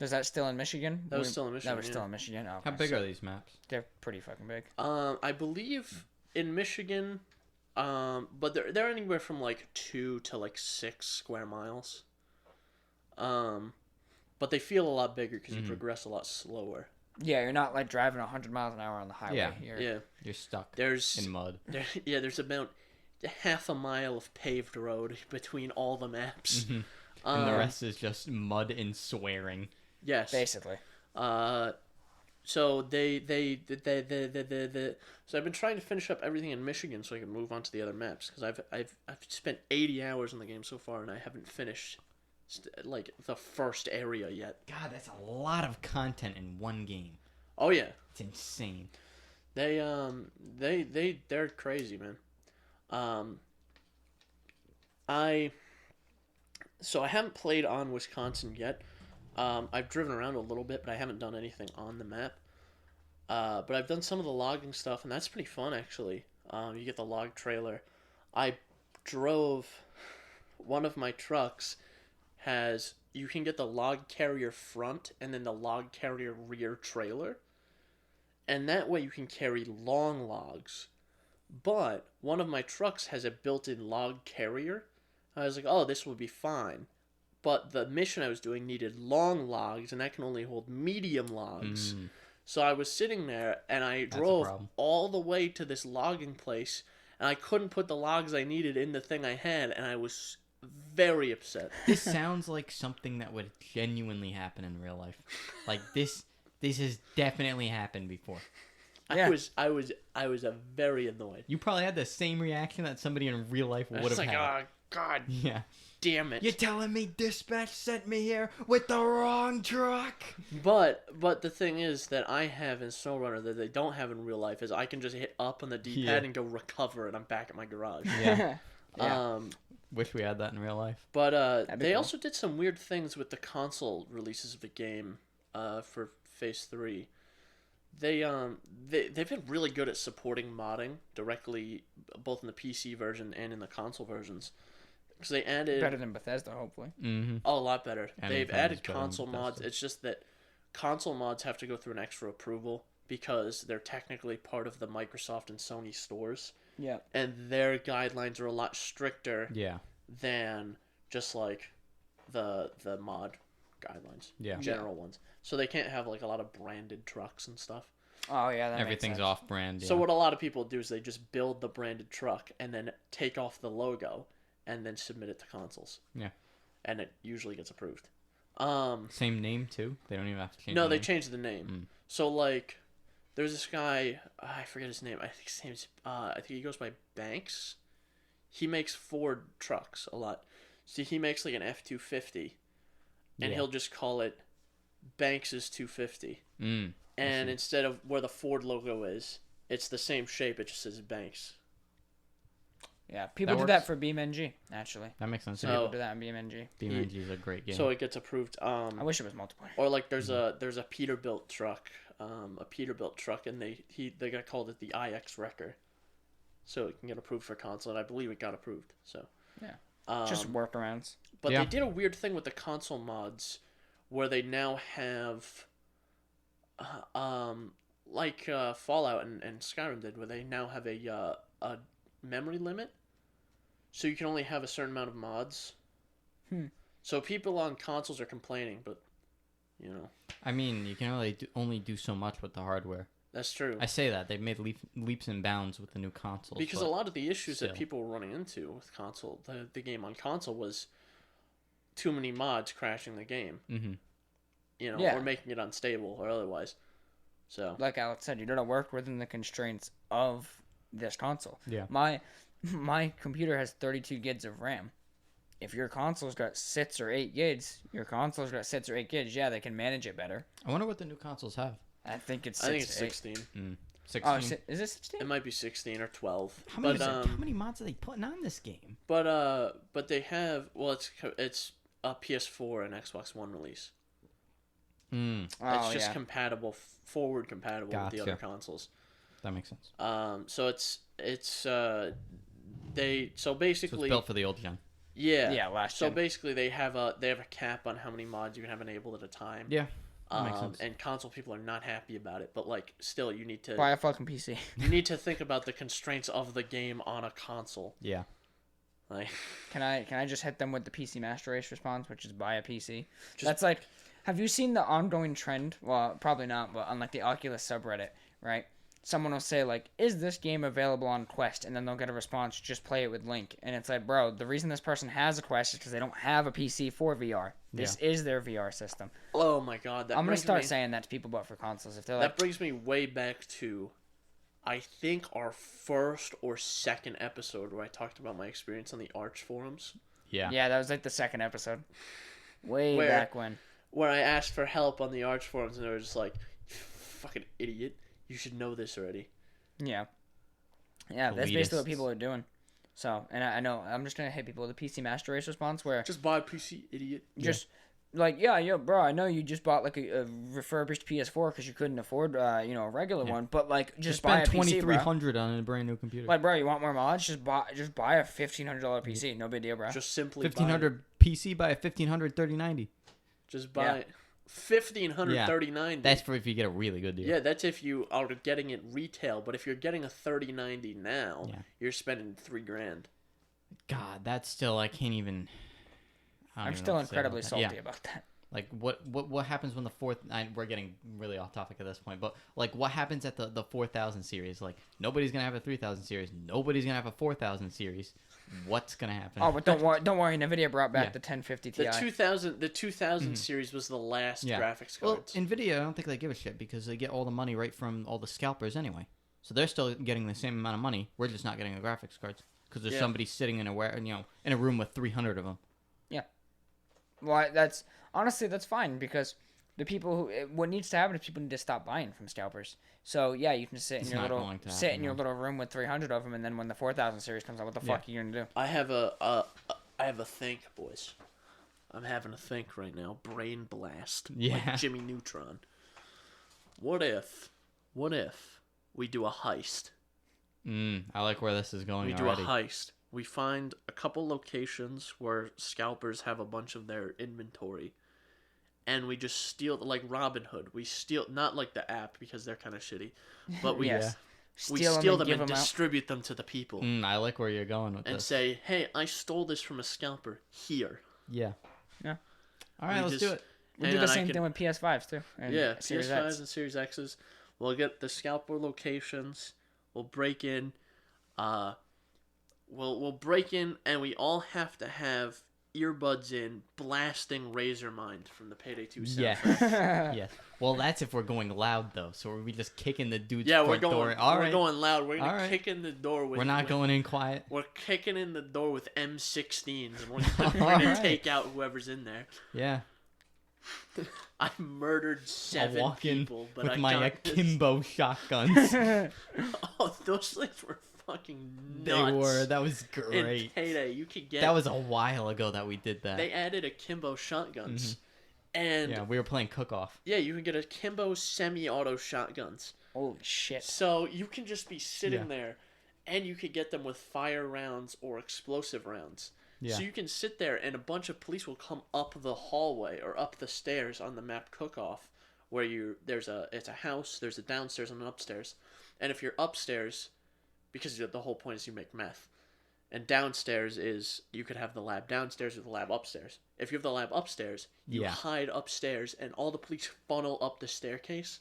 Was that still in Michigan? That was still in Michigan, That was yeah. still in Michigan. Oh, How okay, big so are these maps? They're pretty fucking big. I believe in Michigan, but they're anywhere from like 2 to like 6 square miles. But they feel a lot bigger because you progress a lot slower. Yeah, you're not like driving 100 miles an hour on the highway. Yeah. Yeah, You're stuck there's in mud. there's about half a mile of paved road between all the maps. And the rest is just mud and swearing. Yes. Basically. So so I've been trying to finish up everything in Michigan so I can move on to the other maps because I've spent 80 hours in the game so far and I haven't finished like the first area yet. God, that's a lot of content in one game. Oh yeah, It's insane. they're crazy, man. I haven't played on Wisconsin yet. I've driven around a little bit, but I haven't done anything on the map. But I've done some of the logging stuff, and that's pretty fun, actually. You get the log trailer. I drove one of my trucks you can get the log carrier front and then the log carrier rear trailer. And that way you can carry long logs. But one of my trucks has a built-in log carrier. I was like, oh, this will be fine. But the mission I was doing needed long logs, and that can only hold medium logs. So I was sitting there, and I drove all the way to this logging place, and I couldn't put the logs I needed in the thing I had, and I was very upset. This sounds like something that would genuinely happen in real life. Like this has definitely happened before. Yeah. I was very annoyed. You probably had the same reaction that somebody in real life would have like, had. oh, God Yeah. damn it. You're telling me dispatch sent me here with the wrong truck? But the thing is that I have in Snowrunner that they don't have in real life is I can just hit up on the D-pad and go recover, and I'm back at my garage. Yeah. Yeah. Wish we had that in real life. But be they cool. also did some weird things with the console releases of the game for Phase 3. They've been really good at supporting modding directly, both in the PC version and in the console versions. Because they added Better than Bethesda, hopefully. Mm-hmm. a lot better. They've Anything is added better than console mods. Bethesda. It's just that console mods have to go through an extra approval because they're technically part of the Microsoft and Sony stores, Yeah. and their guidelines are a lot stricter Yeah. than just like the mod guidelines, Yeah. general ones. So they can't have like a lot of branded trucks and stuff. Oh, yeah, that Everything's makes sense. off brand. Yeah. So what a lot of people do is they just build the branded truck and then take off the logo and then submit it to consoles. Yeah. And it usually gets approved. Same name too? They don't even have to change No, the they name? changed the name. So like, there's this guy. I forget his name. I think his name's. I think he goes by Banks. He makes Ford trucks a lot. See, he makes like an F-250, and Yeah. he'll just call it Banks's 250. Mm. And instead of where the Ford logo is, it's the same shape. It just says Banks. Yeah, people do works. that for BeamNG, actually. That makes sense. So- People do that in BeamNG. BeamNG is a great game. So it gets approved. I wish it was multiplayer. Or like there's a Peterbilt truck, and they got called it the IX Wrecker, so it can get approved for console. And I believe it got approved. So Yeah. Just workarounds. But Yeah. they did a weird thing with the console mods, where they now have, like Fallout and Skyrim did, where they now have a memory limit, so you can only have a certain amount of mods. So people on consoles are complaining, but you know, I mean, you can only do so much with the hardware. that's true. I say that they've made leaps and bounds with the new consoles. Because but a lot of the issues that still. people were running into with console, the game on console, was too many mods crashing the game. Mhm. You know, Yeah. or making it unstable or otherwise. So Like Alex said, you gotta work within the constraints of this console. Yeah. My computer has 32 gigs of RAM. If your console's got 6 or 8 gigs, your console's got 6 or 8 gigs. Yeah, they can manage it better. I wonder what the new consoles have. I think it's 6 I think it's to 8. 16. 16. Oh, is it 16? It might be 16 or 12. How many, but how many mods are they putting on this game? but they have, well, it's a PS4 and Xbox One release. Mm, It's Oh, just yeah. compatible, forward compatible with the Gotcha. other consoles. that makes sense. So they so So basically it's built for the old gen. Yeah, last So gen. basically they have a cap on how many mods you can have enabled at a time. Yeah, that makes sense. And console people are not happy about it, but like still you need to Buy a fucking PC. you need to think about the constraints of the game on a console. Yeah. Like Can I just hit them with the PC Master Race response, which is buy a PC? Just- That's like, have you seen the ongoing trend? Well, probably not, but on like the Oculus subreddit, right? Someone will say like, "Is this game available on Quest?" And then they'll get a response, "Just play it with Link." And it's like, bro, the reason this person has a Quest is because they don't have a PC for VR. This is their VR system. oh my god, that I'm gonna brings start me, saying that to people, but for consoles, if they're that like, brings me way back to I think our first or second episode where I talked about my experience on the Arch forums. Yeah. yeah, that was like the second episode, way Where- back when. Where I asked for help on the Arch forums and they were just like, "Fucking idiot. You should know this already." Yeah. Yeah, that's basically what Elitists. people are doing. So, and I know, I'm just going to hit people with the PC Master Race response where Just buy a PC, idiot. just, like, yeah, bro, I know you just bought, like, a refurbished PS4 because you couldn't afford, a regular one, but, like, just buy a spend PC, bro. $2,300 on a brand new computer. Like, bro, you want more mods? Just buy a $1,500 PC. No big deal, bro. Just simply buy it. $1,500 PC by a $1,500 3090. Just buy Yeah. it. 1,500 Yeah. 3090. That's for if you get a really good deal. Yeah, that's if you are getting it retail. But if you're getting a 3090 now, Yeah. you're spending $3,000. God, that's still I can't even. I don't I'm even know still what to say about incredibly that. salty Yeah. about that. Like what happens when the fourth? We're getting really off topic at this point, but like what happens at the 4000 series? Like nobody's gonna have a 3000 series. Nobody's gonna have a 4000 series. What's gonna happen? Oh, but don't worry. NVIDIA brought back Yeah. the 1050 Ti. The 2000 series was the last Yeah. graphics Well, cards. Nvidia, I don't think they give a shit because they get all the money right from all the scalpers anyway. So they're still getting the same amount of money. We're just not getting the graphics cards because there's Yeah. somebody sitting in a room with 300 of them. Well, that's fine because the people what needs to happen is people need to stop buying from scalpers. So yeah, you can sit in It's your not little going to happen, your little room with 300 of them, and then when the 4000 series comes out, what the fuck are you gonna do? I have a think, boys. I'm having a think right now. Brain blast. Yeah. Like Jimmy Neutron. What if we do a heist? I like where this is going We do already. a heist. We find a couple locations where scalpers have a bunch of their inventory, and we just steal, like Robin Hood. We steal, not like the app because they're kind of shitty, but we Yes. steal them give and them out. distribute them to the people I like where you're going with and this. say, "Hey, I stole this from a scalper here." Yeah. Yeah. All right, We let's just- do it. We Hang do the on, I same can- thing with PS5s too. And Yeah, Series PS5s X. and Series X's. We'll get the scalper locations. We'll break in. We'll break in, and we all have to have earbuds in, blasting Razor Mind from the Payday 2 Yeah. soundtrack. Yes. Well, that's if we're going loud though. So are we just kicking the dude's Yeah, we're front door? going. All we're right. going loud. We're gonna All right. kick in the door with. We're not with- going in quiet. We're kicking in the door with M16s, and we're gonna Alright. take out whoever's in there. Yeah. I murdered I'll 7 walk in people, but with I my got this- akimbo shotguns. Oh, those things were fucking They nuts. were. That was In great. Payday, you could get. That was a while ago that we did that. They added akimbo shotguns, and Yeah, we were playing cook off. yeah, you can get akimbo semi-auto shotguns. Holy shit. So you can just be sitting Yeah. there, and you could get them with fire rounds or explosive rounds. Yeah. So you can sit there and a bunch of police will come up the hallway or up the stairs on the map cook-off where it's a house, there's a downstairs and an upstairs. And if you're upstairs, because the whole point is you make meth, and downstairs is you could have the lab downstairs or the lab upstairs. If you have the lab upstairs, you hide upstairs and all the police funnel up the staircase.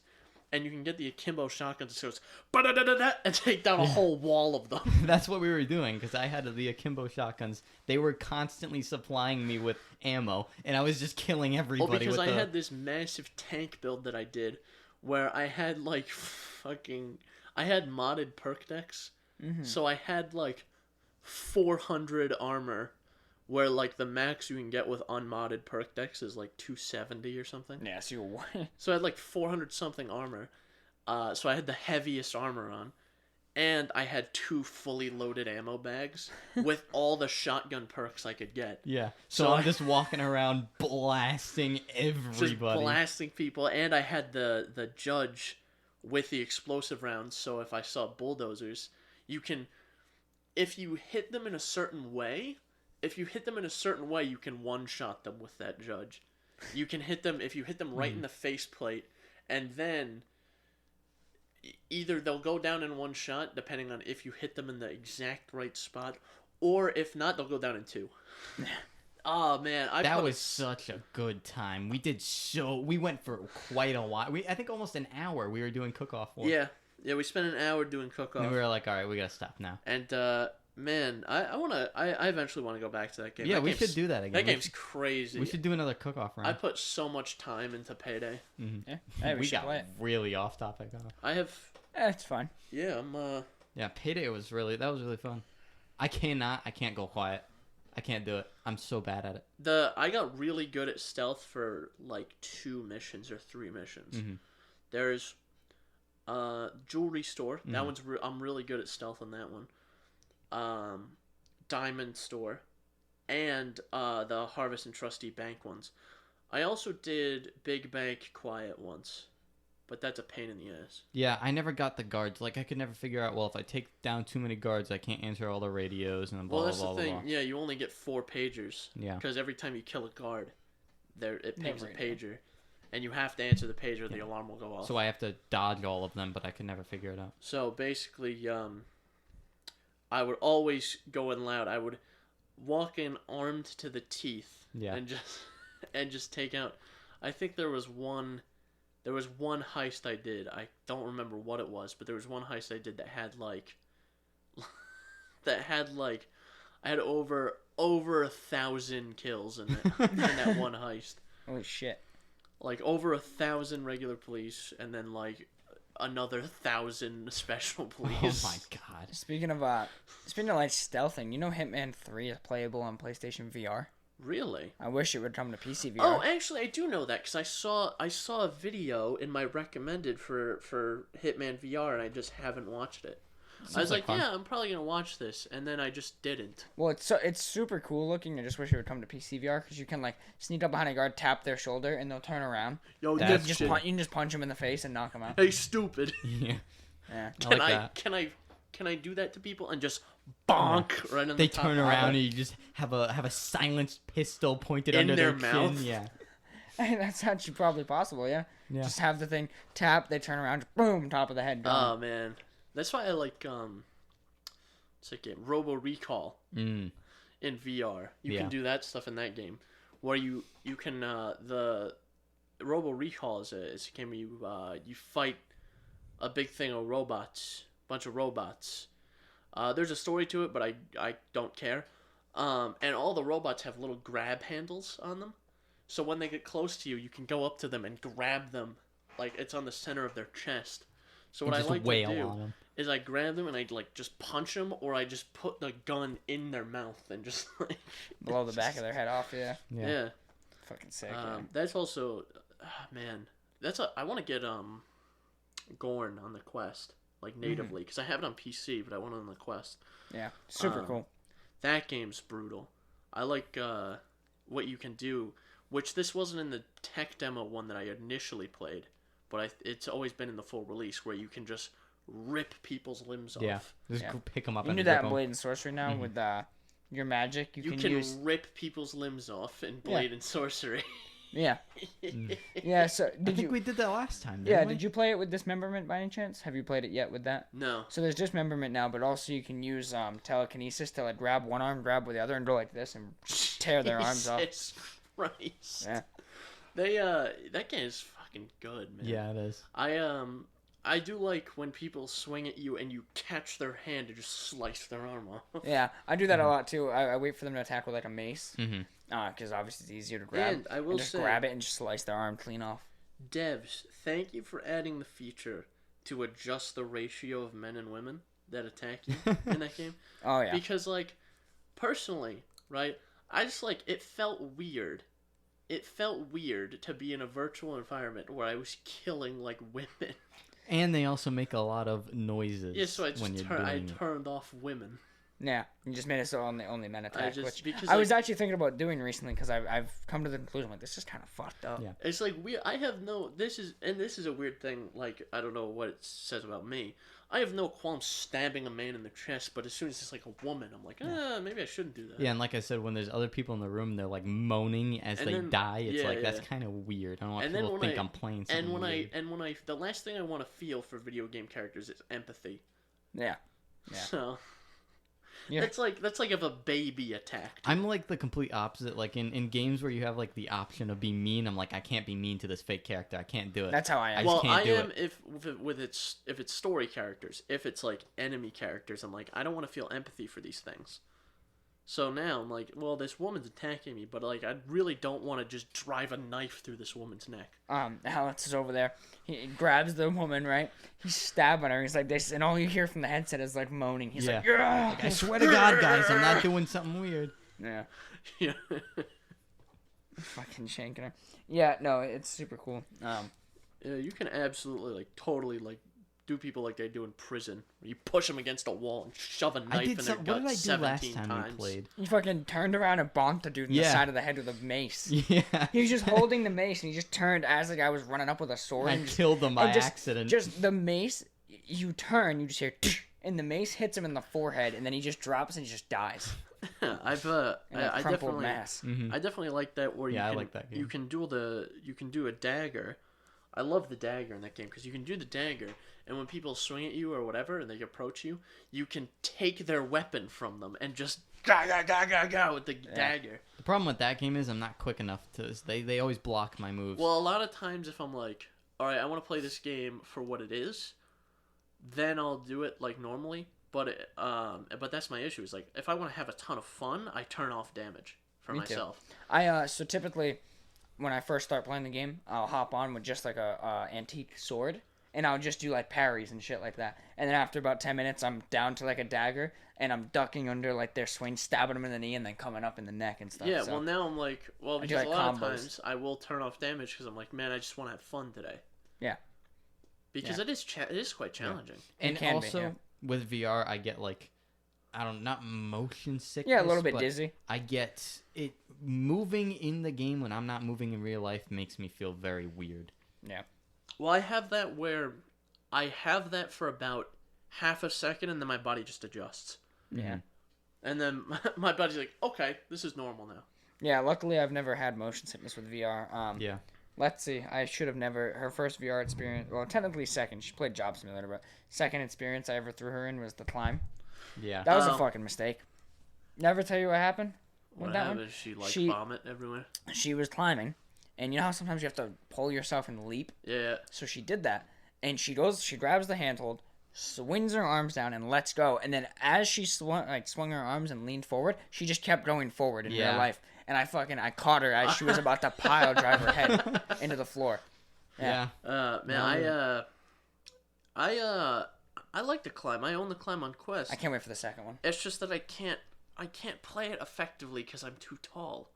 And you can get the akimbo shotgun that goes ba-da-da-da-da and take down a whole wall of them. That's what we were doing because I had the akimbo shotguns. They were constantly supplying me with ammo, and I was just killing everybody. Well, because I had this massive tank build that I did, where I had like I had modded perk decks, so I had like 400 armor. Where, like, the max you can get with unmodded perk decks is, like, 270 or something. Yeah, so I had, like, 400-something armor. So I had the heaviest armor on. And I had 2 fully loaded ammo bags with all the shotgun perks I could get. Yeah. So I'm just walking around blasting everybody. Just blasting people. And I had the judge with the explosive rounds. So if I saw bulldozers, you can... If you hit them in a certain way... you can one-shot them with that judge. You can hit them, if you hit them right in the faceplate, and then either they'll go down in one shot, depending on if you hit them in the exact right spot, or if not, they'll go down in 2. Oh, man. That was such a good time. We went for quite a while. I think almost an hour we were doing cook-off for. Yeah, we spent an hour doing cook-off. And we were like, all right, we gotta stop now. And, man, I eventually want to go back to that game. Yeah, we should do that again. That game's crazy. We should do another cook-off round. I put so much time into Payday. Yeah, hey, we got really off topic. I have... it's fun. Yeah, I'm... Yeah, Payday was really fun. I can't go quiet. I can't do it. I'm so bad at it. I got really good at stealth for, like, 2 missions or 3 missions. Mm-hmm. There's jewelry store. Mm-hmm. That one's... I'm really good at stealth on that one. Diamond store, and the Harvest and Trustee Bank ones. I also did Big Bank Quiet once, but that's a pain in the ass. Yeah, I never got the guards. Like, I could never figure out, well, if I take down too many guards, I can't answer all the radios, and blah, blah, blah, blah. Well, that's the thing. Yeah, you only get 4 pagers. Yeah. Because every time you kill a guard, it pings a pager. And you have to answer the pager, or the alarm will go off. So I have to dodge all of them, but I can never figure it out. So, basically, I would always go in loud. I would walk in armed to the teeth, and just take out. I think there was one heist I did. I don't remember what it was, but there was one heist I did that had I had over 1,000 kills in it in that one heist. Holy shit! Like over 1,000 regular police, and then like another 1,000 special police. Oh my god! Speaking of like stealthing, you know Hitman 3 is playable on PlayStation VR. Really? I wish it would come to PC VR. Oh, actually, I do know that because I saw a video in my recommended for Hitman VR, and I just haven't watched it. I was like, yeah, I'm probably gonna watch this, and then I just didn't. Well, it's super cool looking. I just wish it would come to PC VR because you can like sneak up behind a guard, tap their shoulder, and they'll turn around. Yo, you can just punch them in the face and knock them out. Hey, stupid. Yeah. Yeah. Can I do that to people and just bonk right on the top? They turn around and you just have a silenced pistol pointed in under their mouth. Chin. Yeah. That's actually probably possible. Yeah. Just have the thing tap. They turn around. Boom. Top of the head. Gone. Oh man. That's why I like it's like Robo Recall in VR. You can do that stuff in that game, where you can the Robo Recall is a game where you fight a big thing of robots, bunch of robots. There's a story to it, but I don't care. And all the robots have little grab handles on them, so when they get close to you, you can go up to them and grab them, like it's on the center of their chest. So what I like to do is I grab them and I like just punch them, or I just put the gun in their mouth and just like blow the back of their head off. Yeah. Fucking sick. That's also, man. I want to get Gorn on the Quest like natively because I have it on PC, but I want it on the Quest. Yeah, super cool. That game's brutal. I like what you can do, which this wasn't in the tech demo one that I initially played. But it's always been in the full release where you can just rip people's limbs off. Just pick them up. You can do that in Blade and Sorcery now with your magic, you You can can use. rip people's limbs off in Blade and Sorcery. Yeah. Yeah. So I did think you? we did that last time. Yeah. Didn't we? Did you play it with dismemberment by any chance? Have you played it yet with that? No. So there's dismemberment now, but also you can use telekinesis to like grab one arm, grab with the other, and go like this and tear their arms off. Jesus Christ. Yeah. They that game is fucking good, man. Yeah, it is. I do like when people swing at you and you catch their hand and just slice their arm off. Yeah, I do that a lot too. I wait for them to attack with like a mace, Mm-hmm. because obviously it's easier to grab. And I will just say, grab it and just slice their arm clean off. devs, thank you for adding the feature to adjust the ratio of men and women that attack you in that game. Oh yeah. Because, like, personally, right, I just, like, it felt weird. It felt weird to be in a virtual environment where I was killing, like, women. And they also make a lot of noises. Yeah, so I when just you're doing I it. turned off women. Yeah, you just made it so only men attack. Because I was actually thinking about doing recently because I've come to the conclusion like this is kind of fucked up. Yeah. It's like I have no. This is a weird thing. Like, I don't know what it says about me. I have no qualms stabbing a man in the chest, but as soon as it's like a woman, I'm like, maybe I shouldn't do that. Yeah, and like I said, when there's other people in the room, they're like moaning as And they then- die. It's yeah, like that's yeah. kind of weird. I don't want And then people to when think I- I'm playing something And when weird. I, the last thing I want to feel for video game characters is empathy. Yeah. Yeah. So Yeah. that's like if a baby attacked. I'm like the complete opposite. Like in games where you have like the option of being mean, I'm like I can't be mean to this fake character. I can't do it. That's how I am. I just Well, can't I do am it. if it's story characters. If it's like enemy characters, I'm like I don't want to feel empathy for these things. So now I'm like, well, this woman's attacking me, but like I really don't want to just drive a knife through this woman's neck. Alex is over there. He grabs the woman, right? He's stabbing her. He's like this, and all you hear from the headset is like moaning. He's like, yeah. Like, I swear to God, guys, I'm not doing something weird. Yeah. Yeah. Fucking shanking her. Yeah, no, it's super cool. Yeah, you can absolutely like totally like do people like they do in prison. Where you push them against a wall and shove a knife in their What gut did I do 17 last time times. we played? He fucking turned around and bonked the dude in the Yeah. side of the head with a mace. Yeah. He was just holding the mace, and he just turned as the guy was running up with a sword. I and just, killed them by and just- accident. Just the mace, you turn, you just hear, and the mace hits him in the forehead, and then he just drops and he just dies. I've In a I crumpled definitely mass. Mhm. I definitely like that where Yeah, I you can like that game. you can do a dagger. I love the dagger in that game because you can do the dagger, and when people swing at you or whatever and they approach you, you can take their weapon from them and just ga with the dagger. The problem with that game is I'm not quick enough to. They always block my moves. Well, a lot of times if I'm like, all right, I want to play this game for what it is, then I'll do it like normally. But that's my issue. Is like if I want to have a ton of fun, I turn off damage for Me too. myself. So typically, when I first start playing the game, I'll hop on with just like a antique sword, and I'll just do like parries and shit like that. And then after about 10 minutes, I'm down to like a dagger, and I'm ducking under like their swing, stabbing them in the knee, and then coming up in the neck and stuff. Yeah, so. well now I'm like, do, because like, a lot combos. of times I will turn off damage because I'm like, man, I just want to have fun today. Yeah. Because it is quite challenging. and can be, also yeah. with VR, I get like, not motion sickness. Yeah, a little bit but dizzy. I get it moving in the game when I'm not moving in real life makes me feel very weird. Yeah. Well, I have that where I have that for about half a second, and then my body just adjusts, Yeah. and then my body's like, okay, this is normal now. Yeah, luckily I've never had motion sickness with VR. Yeah. Let's see. I should have never. Her first VR experience. Well, technically second. She played Job Simulator, but second experience I ever threw her in was the climb. Yeah. That was a Oh. fucking mistake. Never tell you what happened with What that happened? one. She vomit everywhere. She was climbing, and you know how sometimes you have to pull yourself and leap. Yeah. So she did that, and she grabs the handhold, swings her arms down, and lets go. And then as she swung her arms and leaned forward, she just kept going forward in real life. And I caught her as she was about to pile drive her head into the floor. Yeah. Man, I like to climb. I own the climb on Quest. I can't wait for the second one. It's just that I can't play it effectively because I'm too tall.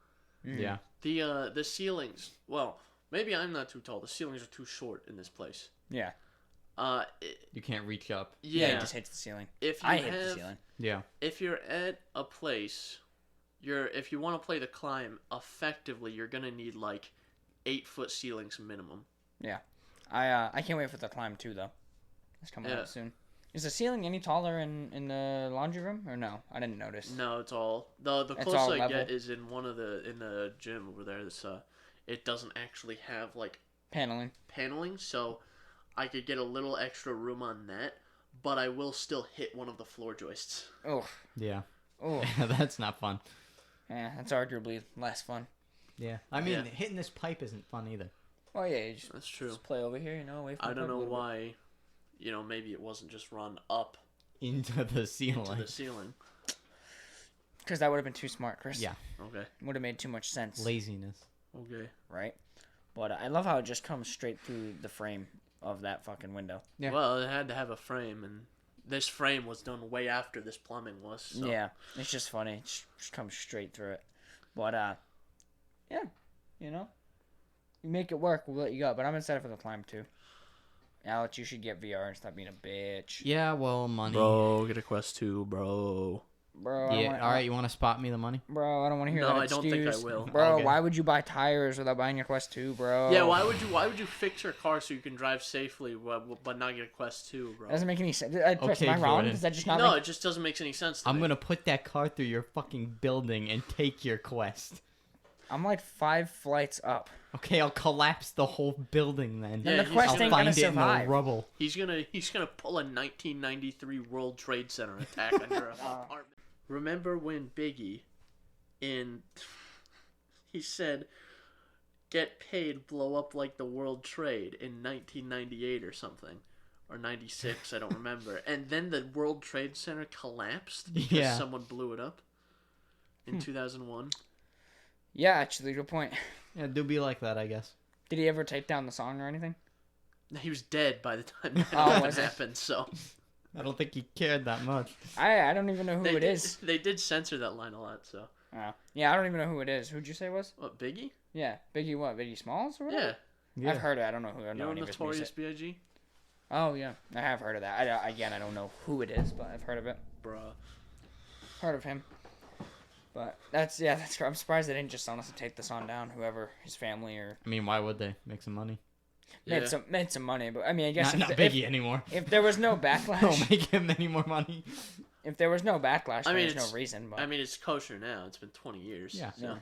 Yeah. The ceilings. Well, maybe I'm not too tall. The ceilings are too short in this place. Yeah. You can't reach up. Yeah, Yeah. he just hits the ceiling. If you I have, hit the ceiling. Yeah. if you're at a place, if you want to play the climb effectively, you're gonna need like 8-foot ceilings minimum. Yeah. I can't wait for the climb too though. It's coming Yeah. out soon. Is the ceiling any taller in the laundry room or no? I didn't notice. No, it's all the It's closest all I level? get is in the gym over there. This it doesn't actually have like Paneling. paneling, so I could get a little extra room on that, but I will still hit one of the floor joists. Oh. Yeah. Oh. That's not fun. Yeah, that's arguably less fun. Yeah. I mean, Yeah. hitting this pipe isn't fun either. Well, yeah, you That's true. just play over here, away from I the don't pipe a know little bit. why, maybe it wasn't just run up Into the ceiling. to the ceiling. Because that would have been too smart, Chris. Yeah. Okay. Would have made too much sense. Laziness. Okay. Right? But I love how it just comes straight through the frame of that fucking window. Yeah. Well, it had to have a frame, and this frame was done way after this plumbing was. So. Yeah, it's just funny. It just comes straight through it. But, yeah, you make it work, we'll let you go. But I'm excited for the climb, too. Alex, you should get VR and stop being a bitch. Yeah, well, money. Bro, get a Quest 2, bro. Bro, I Yeah, don't alright, you want to spot me the money? Bro, I don't want to hear No, that I excuse. don't think I will. Bro, Okay. why would you buy tires without buying your Quest 2, bro? Yeah, why would you fix your car so you can drive safely, but not get a Quest 2, bro? Doesn't make any sense. Chris, Okay, am I wrong? Jordan. Does that just not No, make... it just doesn't make any sense to I'm me. gonna put that car through your fucking building and take your quest. I'm like 5 flights up. Okay, I'll collapse the whole building then. Yeah, the he's quest I'll ain't find gonna it in the survive. rubble. He's gonna pull a 1993 World Trade Center attack on your apartment. Remember when Biggie, he said, "Get paid, blow up like the World Trade" in 1998 or something, or 96, I don't remember. And then the World Trade Center collapsed because Yeah. someone blew it up in 2001. Yeah, actually, good point. Yeah, do be like that, I guess. Did he ever take down the song or anything? He was dead by the time that Oh, was he? happened. So I don't think he cared that much. I don't even know who it is. They did censor that line a lot. So Yeah, I don't even know who it is. Who'd you say it was? what, Biggie? Yeah, Biggie what? Biggie Smalls or whatever? Yeah. I've heard it. I don't know who. I don't You know know any of his Notorious music. B.I.G.? Oh yeah, I have heard of that. I don't know who it is, but I've heard of it. Bruh. Heard of him. But that's I'm surprised they didn't just honestly take the song down. Whoever his family or I mean, why would they? Make some money. Yeah. made some money, but I mean I guess Not if, Biggie anymore. if there was no Don't backlash, make him any more money. if there was no backlash, I mean, there's no it's- reason. But I mean, it's kosher now. It's been 20 years. Yeah. So. Yeah.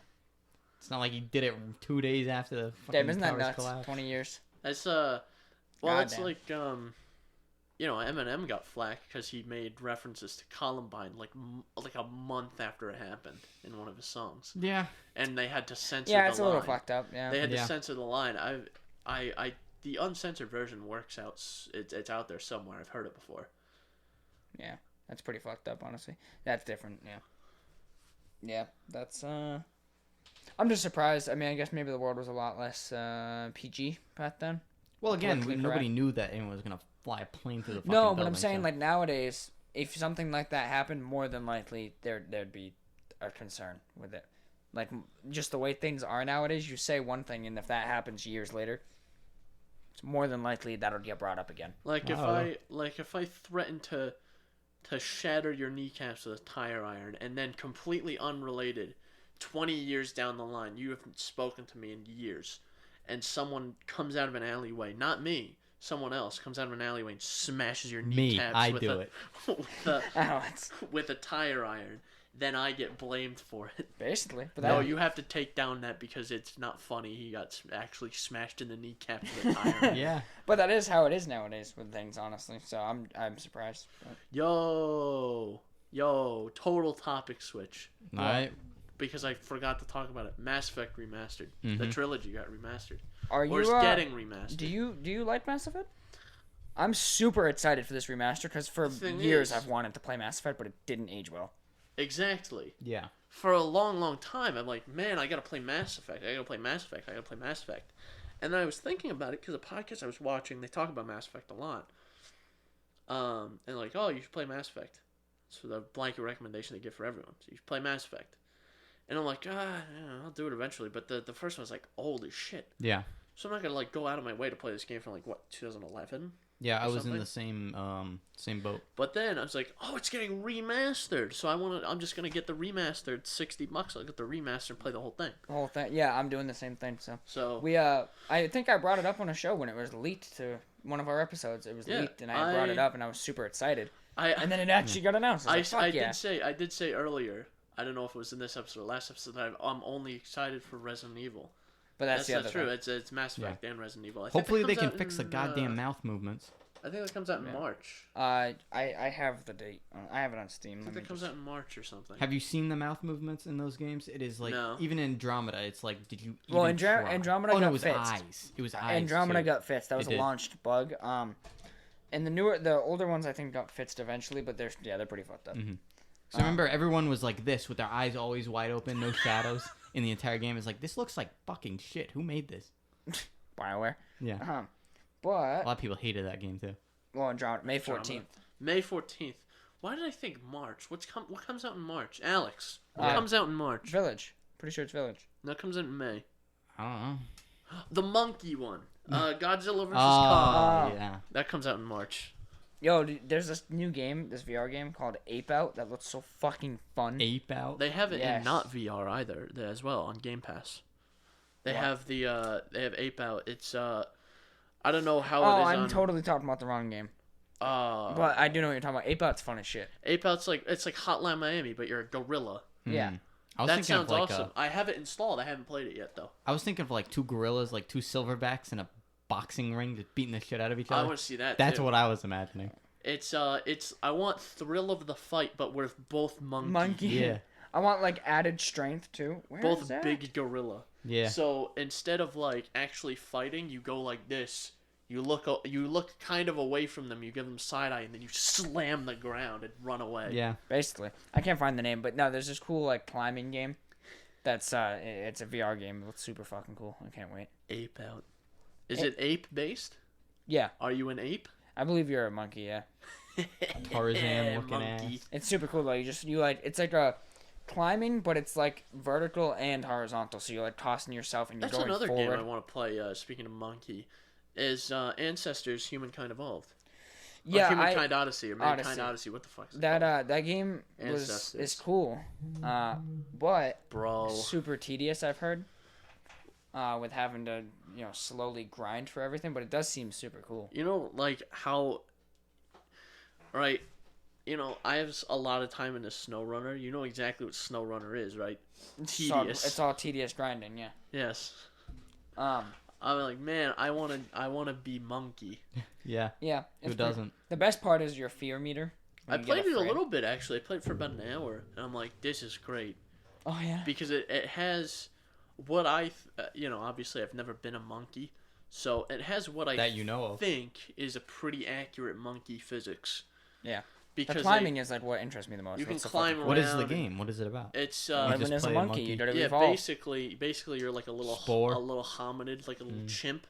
It's not like he did it 2 days after the fucking damn, isn't that towers nuts? collapsed. 20 years. That's well, that's Goddamn. like Eminem got flack because he made references to Columbine like a month after it happened in one of his songs, Yeah. and they had to censor. Yeah, the it's a little line. fucked up. Yeah. They had to Yeah. censor the line. The uncensored version works out. It's out there somewhere. I've heard it before. Yeah, that's pretty fucked up, honestly. That's different, yeah. Yeah, that's, I'm just surprised. I mean, I guess maybe the world was a lot less, PG back then. Well, again, Politically nobody correct. knew that anyone was gonna fly a plane through the fucking No, but building, I'm saying, so- like, nowadays, if something like that happened, more than likely, there'd be a concern with it. Like, just the way things are nowadays, you say one thing, and if that happens years later, it's more than likely that'll get brought up again. Like if Oh. if I threaten to shatter your kneecaps with a tire iron, and then completely unrelated, 20 years down the line, you haven't spoken to me in years, and someone comes out of an alleyway, not me, someone else comes out of an alleyway and smashes your Me, kneecaps I with do a, it. Alex, with a tire iron, then I get blamed for it. basically. But No, that, you have to take down that because it's not funny. He got actually smashed in the kneecaps with a tire iron. Yeah. but that is how it is nowadays with things, honestly. So I'm surprised. But... Yo, total topic switch. All right. Because I forgot to talk about it. Mass Effect remastered. The Mhm. trilogy got remastered. Are Or you it's getting remastered. Do you like Mass Effect? I'm super excited for this remaster because for Thing years is- I've wanted to play Mass Effect, but it didn't age well. Exactly. Yeah. For a long, long time, I'm like, man, I gotta play Mass Effect. I gotta play Mass Effect. I gotta play Mass Effect. And then I was thinking about it because the podcast I was watching, they talk about Mass Effect a lot. And like, oh, you should play Mass Effect. So the blanket recommendation they give for everyone. So you should play Mass Effect. And I'm like, yeah, I'll do it eventually. But the first one's like, holy shit. Yeah. So I'm not gonna like go out of my way to play this game from like what 2011. Yeah, I Or was in something? the same boat. But then I was like, oh, it's getting remastered. So I'm just gonna get the remastered $60. I'll get the remaster and play the whole thing. The whole thing. Yeah, I'm doing the same thing. So So we I think I brought it up on a show when it was leaked to one of our episodes. It was Yeah, leaked, and I brought it up, and I was super excited. And then it actually got announced. I did say earlier. I don't know if it was in this episode or last episode that I'm only excited for Resident Evil. But that's the other true. thing. It's Mass Effect and Resident Evil. Hopefully they can fix the goddamn mouth movements. I think that comes out in March. I have the date. I have it on Steam. I think that comes out in March or something. Have you seen the mouth movements in those games? It is like even in Andromeda. It's like, did you? Well, even try? Andromeda got no, it was fixed. eyes. It was eyes. Andromeda too. got fixed. That was a launched bug. And the older ones I think got fixed eventually, but they're pretty fucked up. Mm-hmm. So remember, everyone was like this with their eyes always wide open, no shadows in the entire game. It's like, this looks like fucking shit. Who made this? BioWare. Yeah. But a lot of people hated that game too. Well, Andromeda, May 14th. May 14th. Why did I think March? What comes out in March? Alex, what comes out in March? Village. Pretty sure it's Village. No, it comes out in May. I don't know. The monkey one. Godzilla vs. Kong. Kong. Yeah. That comes out in March. Yo, there's this new game, this VR game called Ape Out that looks so fucking fun. Ape Out? They have it in not VR either as well on Game Pass. They have Ape Out. It's I don't know how it is. I'm totally talking about the wrong game. But I do know what you're talking about. Ape Out's fun as shit. Ape Out's like Hotline Miami, but you're a gorilla. Yeah. That sounds awesome. I have it installed. I haven't played it yet though. I was thinking of like two gorillas, like two silverbacks in a boxing ring, just beating the shit out of each other. I want to see that. That's what I was imagining. It's I want thrill of the fight, but with both monkey. Yeah. I want like added strength too. Both big gorilla. Yeah. So instead of like actually fighting, you go like this. You look kind of away from them. You give them side eye, and then you slam the ground and run away. Yeah. Basically, I can't find the name, but no, there's this cool like climbing game. That's it's a VR game. It looks super fucking cool. I can't wait. Ape Out. Is it ape based? Yeah. Are you an ape? I believe you're a monkey. Yeah. Tarzan looking ass. It's super cool though. It's like a climbing, but it's like vertical and horizontal. So you're like tossing yourself and you're going forward. That's another game I want to play. Speaking of monkey, is Ancestors: Humankind Evolved? Yeah, Humankind Odyssey or Mankind Odyssey. What the fuck? Is that game is cool, but super tedious. I've heard. With having to slowly grind for everything, but it does seem super cool. Like how. Right. I have a lot of time into Snowrunner. You know exactly what Snowrunner is, right? Tedious. It's all tedious grinding, yeah. Yes. I'm like, man, I wanna be monkey. Yeah. Yeah. Who doesn't? The best part is your fear meter. I played it a little bit actually. I played for about an hour, and I'm like, this is great. Oh yeah. Because it has what obviously I've never been a monkey, so it has what I think is a pretty accurate monkey physics. Yeah. Because the climbing is like what interests me the most. You can climb around. What is the game? What is it about? It's living as a monkey. You gotta evolve. Basically you're like a little hominid, like a little chimp,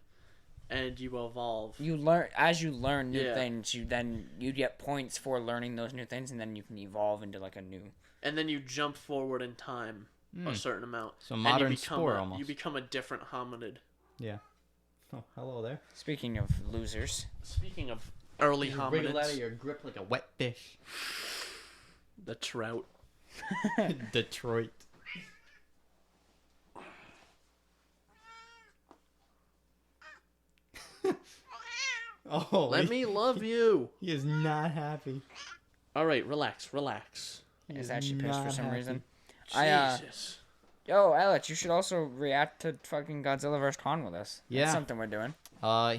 and you evolve. You learn new things. You get points for learning those new things, and then you can evolve into like a new. And then you jump forward in time a certain amount. So modern Spore almost. You become a different hominid. Yeah. Oh, hello there. Speaking of losers. Speaking of early hominids. Wriggle out of your grip like a wet fish. The trout. Detroit. Let me love you. He is not happy. All right, relax. Is actually pissed for some reason. Jesus. Yo, Alex, you should also react to fucking Godzilla vs. Kong with us. Yeah. That's something we're doing.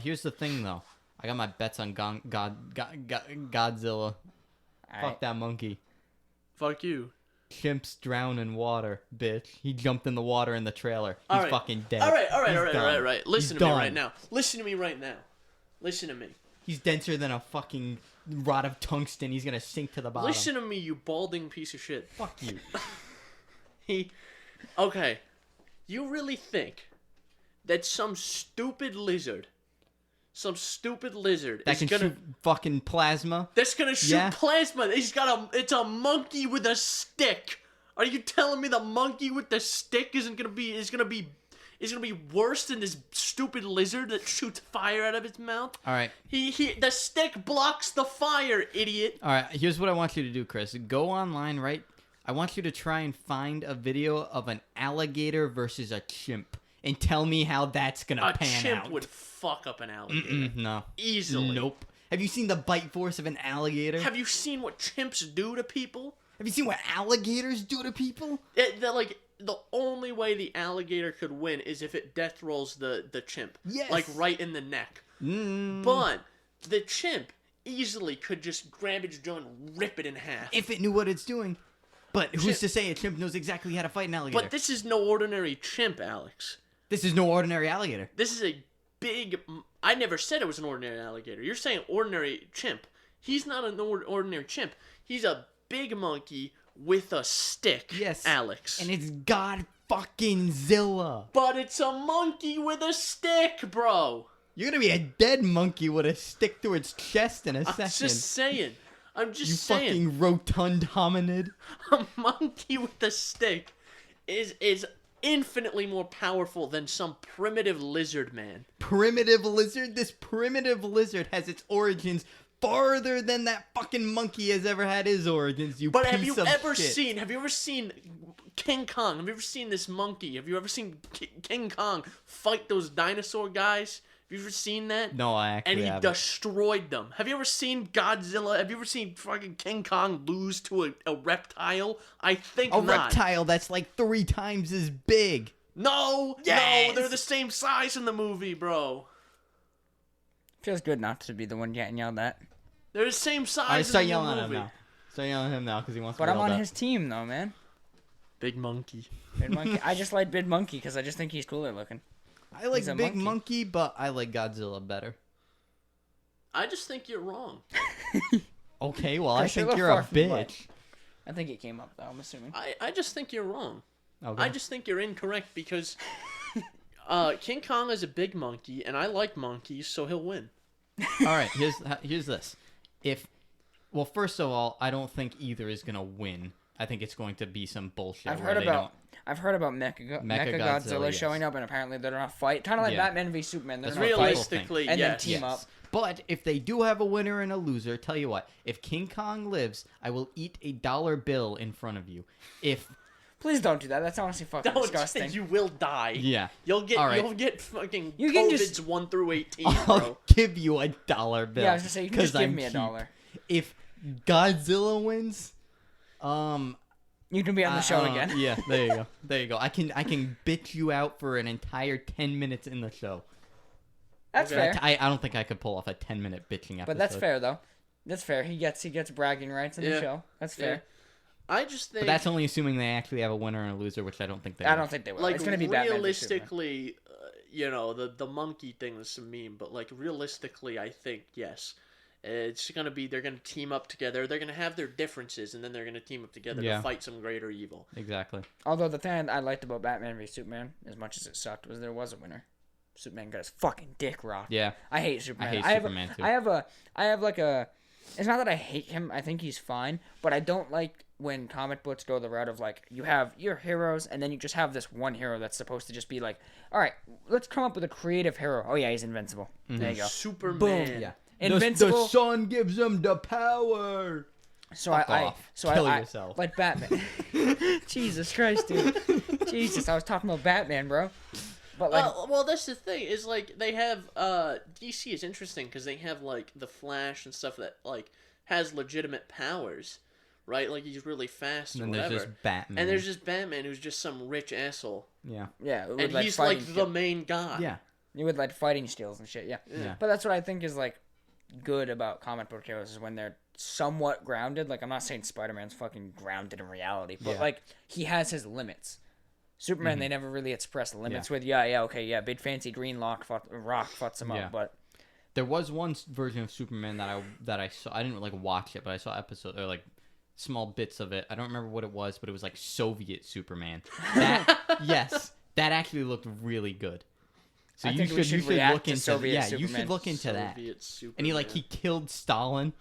Here's the thing, though. I got my bets on Godzilla. Fuck that monkey. Fuck you. Chimps drown in water, bitch. He jumped in the water in the trailer. He's fucking dead. All right. Listen to me right now. Listen to me right now. Listen to me. He's denser than a fucking rod of tungsten. He's gonna sink to the bottom. Listen to me, you balding piece of shit. Fuck you. Okay. You really think that some stupid lizard that can shoot fucking plasma? That's gonna shoot plasma. It's a monkey with a stick. Are you telling me the monkey with the stick is gonna be worse than this stupid lizard that shoots fire out of its mouth? All right. The stick blocks the fire, idiot. All right. Here's what I want you to do, Chris. Go online, right? I want you to try and find a video of an alligator versus a chimp and tell me how that's gonna A pan chimp out. would fuck up an alligator. No. Easily. Nope. Have you seen the bite force of an alligator? Have you seen what chimps do to people? Have you seen what alligators do to people? The only way the alligator could win is if it death rolls the chimp. Yes. Like right in the neck. But the chimp easily could just grab its jaw and rip it in half. If it knew what it's doing. But who's to say a chimp knows exactly how to fight an alligator? But this is no ordinary chimp, Alex. This is no ordinary alligator. This is a big... I never said it was an ordinary alligator. You're saying ordinary chimp. He's not an ordinary chimp. He's a big monkey with a stick, Yes. Alex. And it's God fucking Zilla. But it's a monkey with a stick, bro. You're gonna be a dead monkey with a stick through its chest in a second. I'm just saying. You fucking rotund hominid. A monkey with a stick is infinitely more powerful than some primitive lizard man. Primitive lizard? This primitive lizard has its origins farther than that fucking monkey has ever had his origins, you But piece have you of ever shit. seen King Kong? Have you ever seen this monkey? Have you ever seen King Kong fight those dinosaur guys? Have you ever seen that? No, I actually And he haven't. destroyed them. Have you ever seen Godzilla? Have you ever seen fucking King Kong lose to a reptile? I think A not. reptile that's like 3 times as big. No, Yes! no, they're the same size in the movie, bro. Feels good not to be the one getting yelled at. They're the same size Alright, start in the yelling movie. at him now. Start yelling at him now because he wants But to I'm be on yelled his team though, man. Big monkey. Big monkey. I just like Big Monkey because I just think he's cooler looking. at. I like He's a Big monkey. Monkey, but I like Godzilla better. I just think you're wrong. Okay, well, I Chris, you're think a you're little a far from the mic. bitch. I think it came up though. I'm assuming. I just think you're wrong. Okay. I just think you're incorrect because King Kong is a big monkey, and I like monkeys, so he'll win. All right, here's this. Well, first of all, I don't think either is gonna win. I think it's going to be some bullshit. I've where heard they about Mecha Godzilla Godzilla, showing yes. up, and apparently they're gonna fight, kind of like Yeah. Batman v Superman. They're That's gonna what fight, people think. Realistically, and then yes. team up. But if they do have a winner and a loser, tell you what, if King Kong lives, I will eat a dollar bill in front of you. If Please don't do that. That's honestly fucking Don't disgusting. you will die. yeah, You'll get All right. you'll get fucking You can COVID's just- 1 through 18, I'll bro. give you a dollar bill. Yeah, I was gonna say you can just 'cause give I'm me a cheap. dollar. If Godzilla wins, You can be on the show again. Yeah, there you go. There you go. I can bitch you out for an entire 10 minutes in the show. That's Okay. fair. I don't think I could pull off a 10-minute bitching episode. But that's fair though. That's fair. He gets bragging rights in the Yeah. show. That's Yeah. fair. I just think But that's only assuming they actually have a winner and a loser, which I don't think they I will. don't think they will. like It's gonna be Batman v Superman. realistically, the monkey thing is a meme, but like realistically, I think yes. It's gonna be they're gonna team up together. They're gonna have their differences, and then they're gonna team up together Yeah. to fight some greater evil. Exactly. Although the thing I liked about Batman v Superman, as much as it sucked, was there was a winner. Superman got his fucking dick rocked. Yeah. I hate Superman. I hate have Superman, too. I have like a. It's not that I hate him. I think he's fine, but I don't like when comic books go the route of like you have your heroes and then you just have this one hero that's supposed to just be like, all right, let's come up with a creative hero. Oh yeah, he's invincible. There you go. Superman. Boom. Yeah. Invincible. The sun gives him the power. So Fuck I off. so Kill I yourself. like Batman. Jesus Christ, dude. Jesus, I was talking about Batman, bro. But like, Well, that's the thing is like they have DC is interesting because they have like the Flash and stuff that like has legitimate powers, right? Like he's really fast And or then whatever. there's just Batman. And there's just Batman who's just some rich asshole, Yeah. yeah, with, and like, he's fighting like the skill- main guy. Yeah. with like fighting skills and shit. Yeah. Yeah. But that's what I think is like good about comic book heroes is when they're somewhat grounded. Like I'm not saying Spider-Man's fucking grounded in reality, but Yeah. like he has his limits. Superman, they never really express the limits Yeah. with big fancy green rock fucks him Yeah. up, but There was one version of Superman that I saw. I didn't like watch it, but I saw episodes or like small bits of it. I don't remember what it was, but it was like Soviet Superman. That yes, that actually looked really good. So I you think we should look react to into Soviet yeah, you Superman. should look into that. Soviet Superman. And he killed Stalin.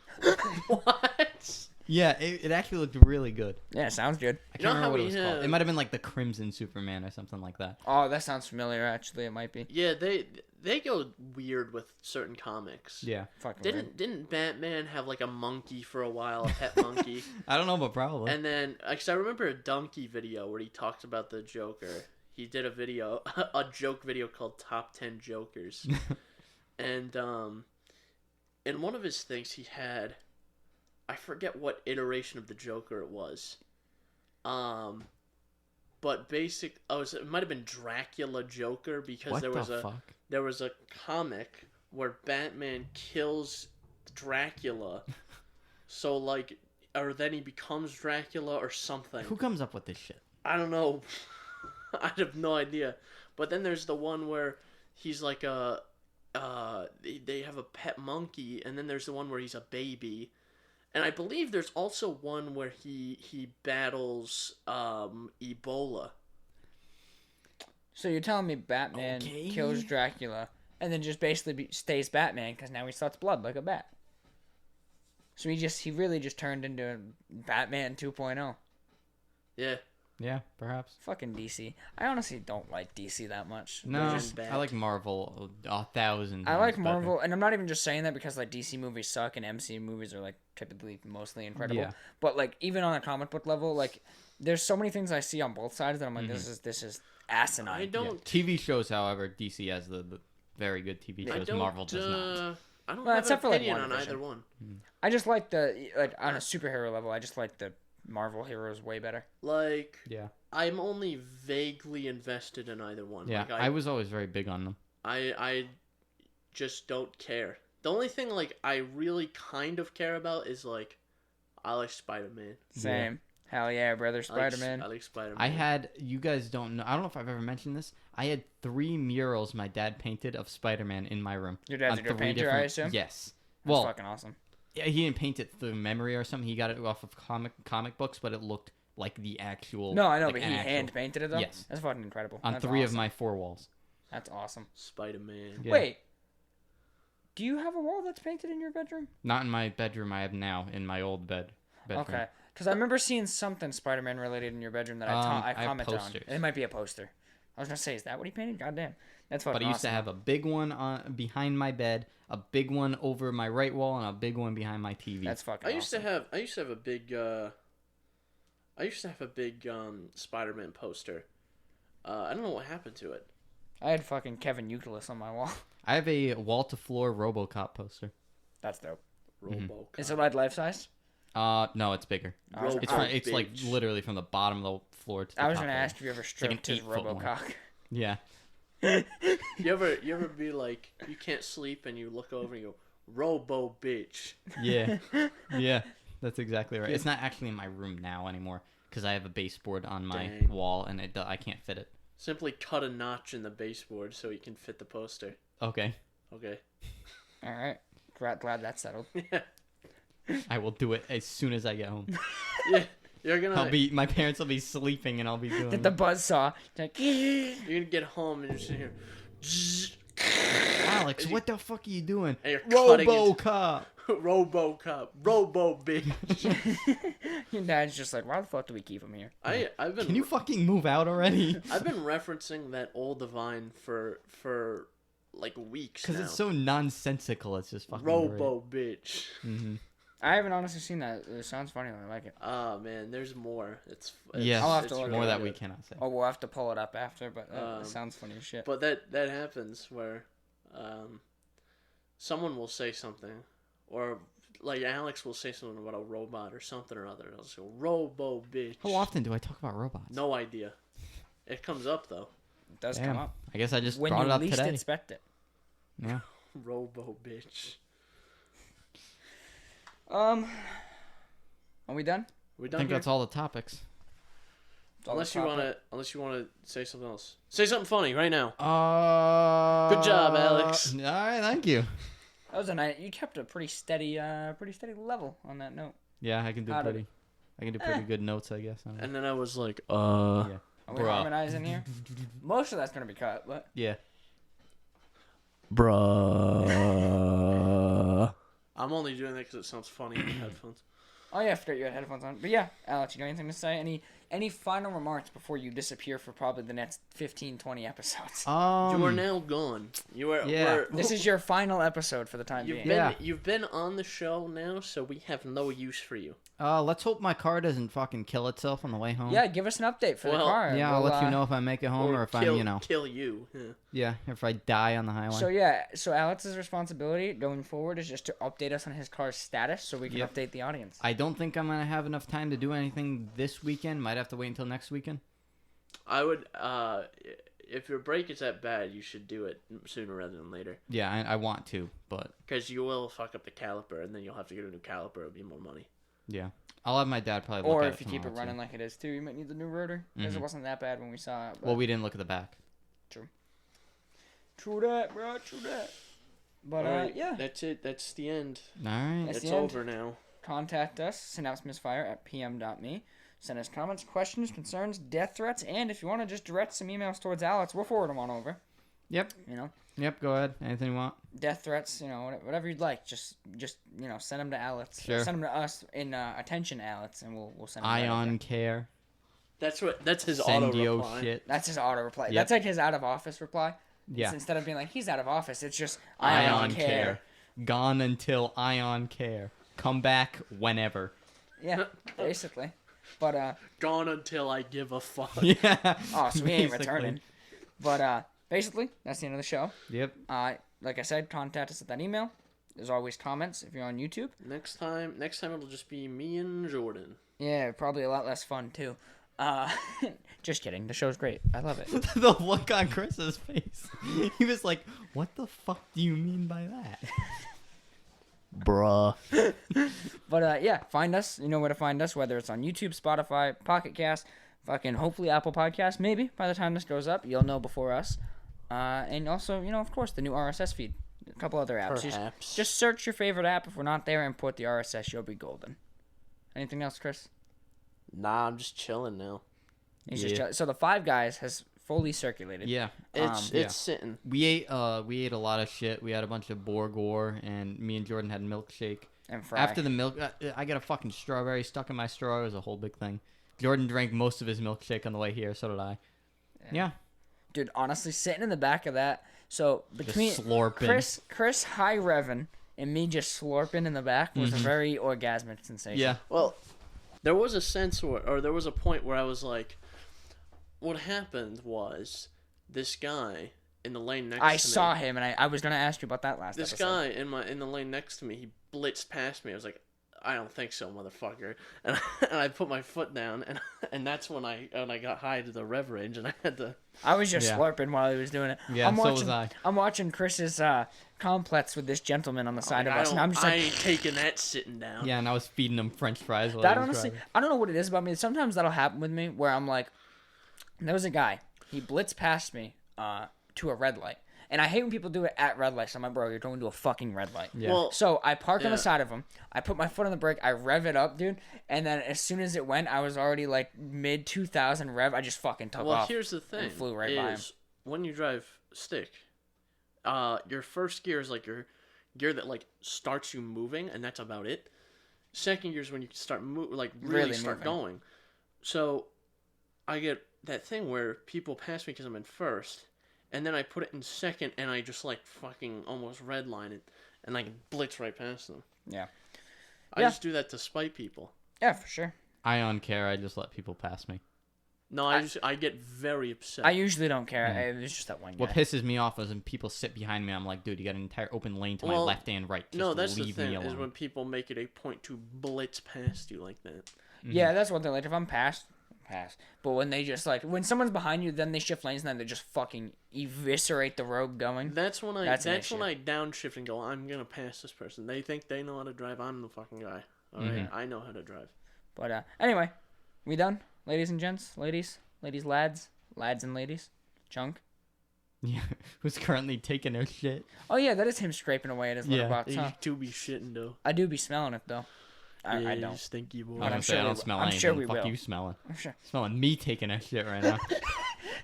What? Yeah, it actually looked really good. yeah, sounds good. I You know can't remember how what it we was called. have- It might have been like the Crimson Superman or something like that. Oh, that sounds familiar. Actually, it might be. Yeah, they go weird with certain comics. Yeah. Fucking weird. Didn't Batman have like a monkey for a while, a pet monkey? I don't know, but probably. And then, because I remember a Donkey video where he talked about the Joker. he did a video, a joke video called Top 10 Jokers. And in one of his things he had, I forget what iteration of the Joker it was. But it might have been Dracula Joker, because there was a comic where Batman kills Dracula. So like, or then he becomes Dracula or something. Who comes up with this shit? I don't know. I have no idea. But then there's the one where he's like they have a pet monkey, and then there's the one where he's a baby. And I believe there's also one where he battles Ebola. So you're telling me Batman kills Dracula and then just basically stays Batman because now he sucks blood like a bat. So he really just turned into Batman 2.0. Yeah. Yeah, perhaps. Fucking DC. I honestly don't like DC that much. No, I like Marvel 1,000 times I like better. Marvel, and I'm not even just saying that because like DC movies suck and MCU movies are like typically mostly incredible. Yeah. But like even on a comic book level, like there's so many things I see on both sides that I'm like, this is asinine. I don't. TV shows, however, DC has the very good TV shows. Marvel does not. I don't Well, have an except for, like, opinion on WandaVision. either one. I just like on a superhero level, I just like the Marvel heroes way better. Like, Yeah. I'm only vaguely invested in either one. Yeah, Like, I was always very big on them. I just don't care. The only thing like I really kind of care about is like I like Spider-Man. Same. Hell yeah, brother, Spider-Man. I like Spider-Man. I had, you guys don't know, I don't know if I've ever mentioned this. I had 3 murals my dad painted of Spider-Man in my room. Your dad's a good painter, I assume? Yes. That's Well, fucking awesome. yeah, he didn't paint it through memory or something. He got it off of comic books, but it looked like the actual. No, I know, like but an he actual- hand painted it though. Yes. That's fucking incredible. on That's 3 of awesome. my 4 walls. That's awesome. Spider-Man. Yeah. Wait, do you have a wall that's painted in your bedroom? Not in my bedroom. I have now in my old bedroom. Okay, because I remember seeing something Spider-Man related in your bedroom that I I have commented on. posters. It might be a poster. I was gonna say, is that what he painted? Goddamn, that's fucking But I used to awesome. have a big one on behind my bed, a big one over my right wall, and a big one behind my TV. That's fucking. I used awesome. to have a big Spider-Man poster. I don't know what happened to it. I had fucking Kevin Euclid on my wall. I have a wall-to-floor RoboCop poster. That's dope. RoboCop. Is it like life size? No, it's bigger. Robo It's like bitch. literally from the bottom of the floor to the I was top gonna of it. ask if you ever like an stroked his 8-foot one. RoboCock. Yeah. You ever be like, you can't sleep and you look over and you go, Robo bitch. Yeah. Yeah. That's exactly right. It's not actually in my room now anymore because I have a baseboard on my Dang. wall and I can't fit it. Simply cut a notch in the baseboard so you can fit the poster. Okay. Okay. All right, glad that's settled. Yeah. I will do it as soon as I get home. Yeah. You're gonna My parents will be sleeping and I'll be doing Get the it. buzzsaw. Like, you're gonna get home and you're sitting here. Alex, what the fuck are you doing? And you're cutting RoboCop. RoboCop. Robo bitch. your dad's just like, why the fuck do we keep him here? I've been Can you fucking move out already? I've been referencing that old Divine for like weeks Because now. it's so nonsensical. It's just fucking Robo bitch. Mm-hmm. I haven't honestly seen that. It sounds funny. I like it. Oh man, there's more. It's Yes, I'll have to it's look more at that good. we cannot say. Oh, we'll have to pull it up after, but it Um, sounds funny as shit. But that happens where someone will say something, or like Alex will say something about a robot or something or other. I'll just go, Robo bitch. How often do I talk about robots? No idea. It comes up though. It does Damn. come up. I guess I just When brought you it up least today. expect it. Yeah. Robo bitch. Are we done? We I done think here? that's all the topics. That's all the Unless you wanna say something else. Say something funny right now. Good job, Alex. All right, thank you. That was a night. You kept a pretty steady level on that note. Yeah, I can do How did pretty. I can do pretty good notes, I guess. I don't know. And then I was like, Yeah. Are we Bruh. harmonizing here? Most of that's gonna be cut, but Yeah. bruh. I'm only doing that because it sounds funny in the headphones. Oh yeah, I forgot you had headphones on. But yeah, Alex, you got anything to say? Any final remarks before you disappear for probably the next 15, 20 episodes? You are now gone. You are. Yeah. This is your final episode for the time being. You've been on the show now, so we have no use for you. Let's hope my car doesn't fucking kill itself on the way home. Yeah, give us an update for the car. Yeah, I'll let you know if I make it home or if kill, I'm, kill you. Yeah. Yeah, if I die on the highway. So Alex's responsibility going forward is just to update us on his car's status so we can update the audience. I don't think I'm gonna have enough time to do anything this weekend. Might have to wait until next weekend. I would, if your brake is that bad, you should do it sooner rather than later. Yeah, I want to, but... Because you will fuck up the caliper, and then you'll have to get a new caliper. It'll be more money. Yeah. I'll have my dad probably look or at it if you keep it running like it is too, you might need the new rotor. Because it wasn't that bad when we saw it. But... Well, we didn't look at the back. True that, bro. True that. But, right, yeah. That's it. That's the end. All right. That's It's the end. over now. Contact us, synapsemisfire@pm.me. Send us comments, questions, concerns, death threats, and if you want to just direct some emails towards Alex, we'll forward them on over. Yep. You know? Yep, go ahead. Anything you want. Death threats, you know, whatever you'd like. Just send them to Alex. Sure. Send them to us in attention, Alex, and we'll send them. Ion care. That's his Send auto yo reply. shit. That's his auto reply. Yep. That's like his out of office reply. Yeah. It's instead of being like he's out of office, it's just Ion care. Gone until Ion care. Come back whenever. Yeah, basically. But Gone until I give a fuck. Yeah. oh, so we ain't Basically. returning. But basically, that's the end of the show. Yep. Like I said, contact us at that email. There's always comments if you're on YouTube. Next time it'll just be me and Jordan. Yeah, probably a lot less fun too. Just kidding. The show's great. I love it. The look on Chris's face. He was like, "What the fuck do you mean by that?" Bruh. But yeah, find us. You know where to find us, whether it's on YouTube, Spotify, Pocket Cast, fucking hopefully Apple Podcast. Maybe by the time this goes up, you'll know before us. And also, you know, of course, the new RSS feed. A couple other apps. Perhaps. Just search your favorite app. If we're not there, import the RSS. You'll be golden. Anything else, Chris? Nah, I'm just chilling now. He's just so the Five Guys has fully circulated. Yeah. It's sitting. We ate a lot of shit. We had a bunch of Borgor, and me and Jordan had a milkshake. And fry. After the milk, I got a fucking strawberry stuck in my straw. It was a whole big thing. Jordan drank most of his milkshake on the way here. So did I. Yeah. Dude, honestly, sitting in the back of that. So between Just slurping. Chris high revving and me just slurping in the back was a very orgasmic sensation. Yeah. Well, there was a sense or there was a point where I was like, what happened was this guy in the lane next to me. I saw him, and I was gonna ask you about that last This episode. guy in the lane next to me, he blitzed past me. I was like, I don't think so, motherfucker. And I put my foot down, and that's when I got high to the rev range, and I had to. I was just slurping while he was doing it. Yeah, I'm so watching, was I. I'm watching Chris's complex with this gentleman on the side of us, and I'm just I like, ain't taking that sitting down. Yeah, and I was feeding him French fries. While that he was honestly, driving. I don't know what it is about me. Sometimes that'll happen with me where I'm like, there was a guy, he blitzed past me to a red light. And I hate when people do it at red lights. I'm like, bro, you're going to a fucking red light. Yeah. Well, So I park on the side of him. I put my foot on the brake. I rev it up, dude. And then as soon as it went, I was already like mid 2000 rev. I just fucking took off. well, here's the thing: flew right by him. when you drive stick, your first gear is like your gear that like starts you moving, and that's about it. Second gear is when you start really start moving. going. So I get that thing where people pass me because I'm in first. And then I put it in second, and I just, like, fucking almost redline it, and, like, blitz right past them. Yeah. I Yeah. just do that to spite people. Yeah, for sure. Ion care. I just let people pass me. No, I get very upset. I usually don't care. It was just that one guy. What pisses me off is when people sit behind me. I'm like, dude, you got an entire open lane to my Well, left and right. Just no, that's the leave thing, me is alone. when people make it a point to blitz past you like that. Yeah, that's one thing. Like, if I'm past. But when they just, like, when someone's behind you, then they shift lanes, and then they just fucking eviscerate the road going. That's when I That's an when issue. I downshift and go, I'm going to pass this person. They think they know how to drive. I'm the fucking guy. All right? I know how to drive. But, anyway. We done? Ladies and gents? Ladies, lads and ladies? Chunk? Yeah, who's currently taking their shit. Oh, yeah, that is him scraping away at his litter Yeah. box, You huh? do be shitting, though. I do be smelling it, though. I You don't. stinky boy. I But I'm don't say sure I we don't will. smell I'm anything. sure we Fuck will. you smelling. I'm sure. Smelling me taking a shit right now.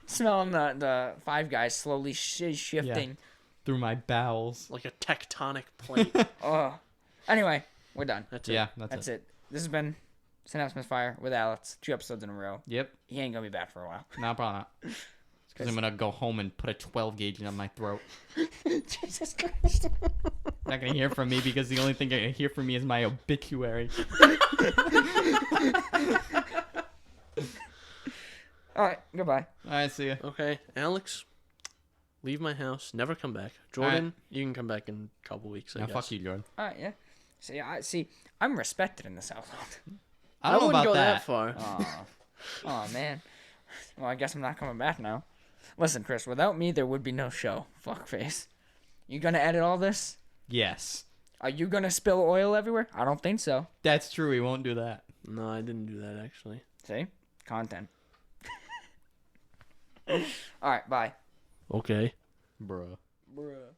Smelling the Five Guys slowly shifting. Through my bowels. Like a tectonic plate. Oh. Anyway, we're done. That's it. Yeah, That's it. This has been Synapse Misfire with Alex. 2 episodes in a row. Yep. He ain't gonna be back for a while. No, probably not. Because I'm gonna go home and put a 12 gauge in my throat. Jesus Christ. Not gonna hear from me because the only thing you're gonna hear from me is my obituary. All right, goodbye. All right, see ya. Okay, Alex, leave my house. Never come back. Jordan, you can come back in a couple weeks, I Now, guess. fuck you, Jordan. All right, yeah. I'm respected in this household. I don't know wouldn't about go that. far. Oh man. Well, I guess I'm not coming back now. Listen, Chris, without me, there would be no show. Fuckface. You gonna edit all this? Yes. Are you gonna spill oil everywhere? I don't think so. That's true. We won't do that. No, I didn't do that, actually. See? Content. All right, bye. Okay. Bruh. Bruh.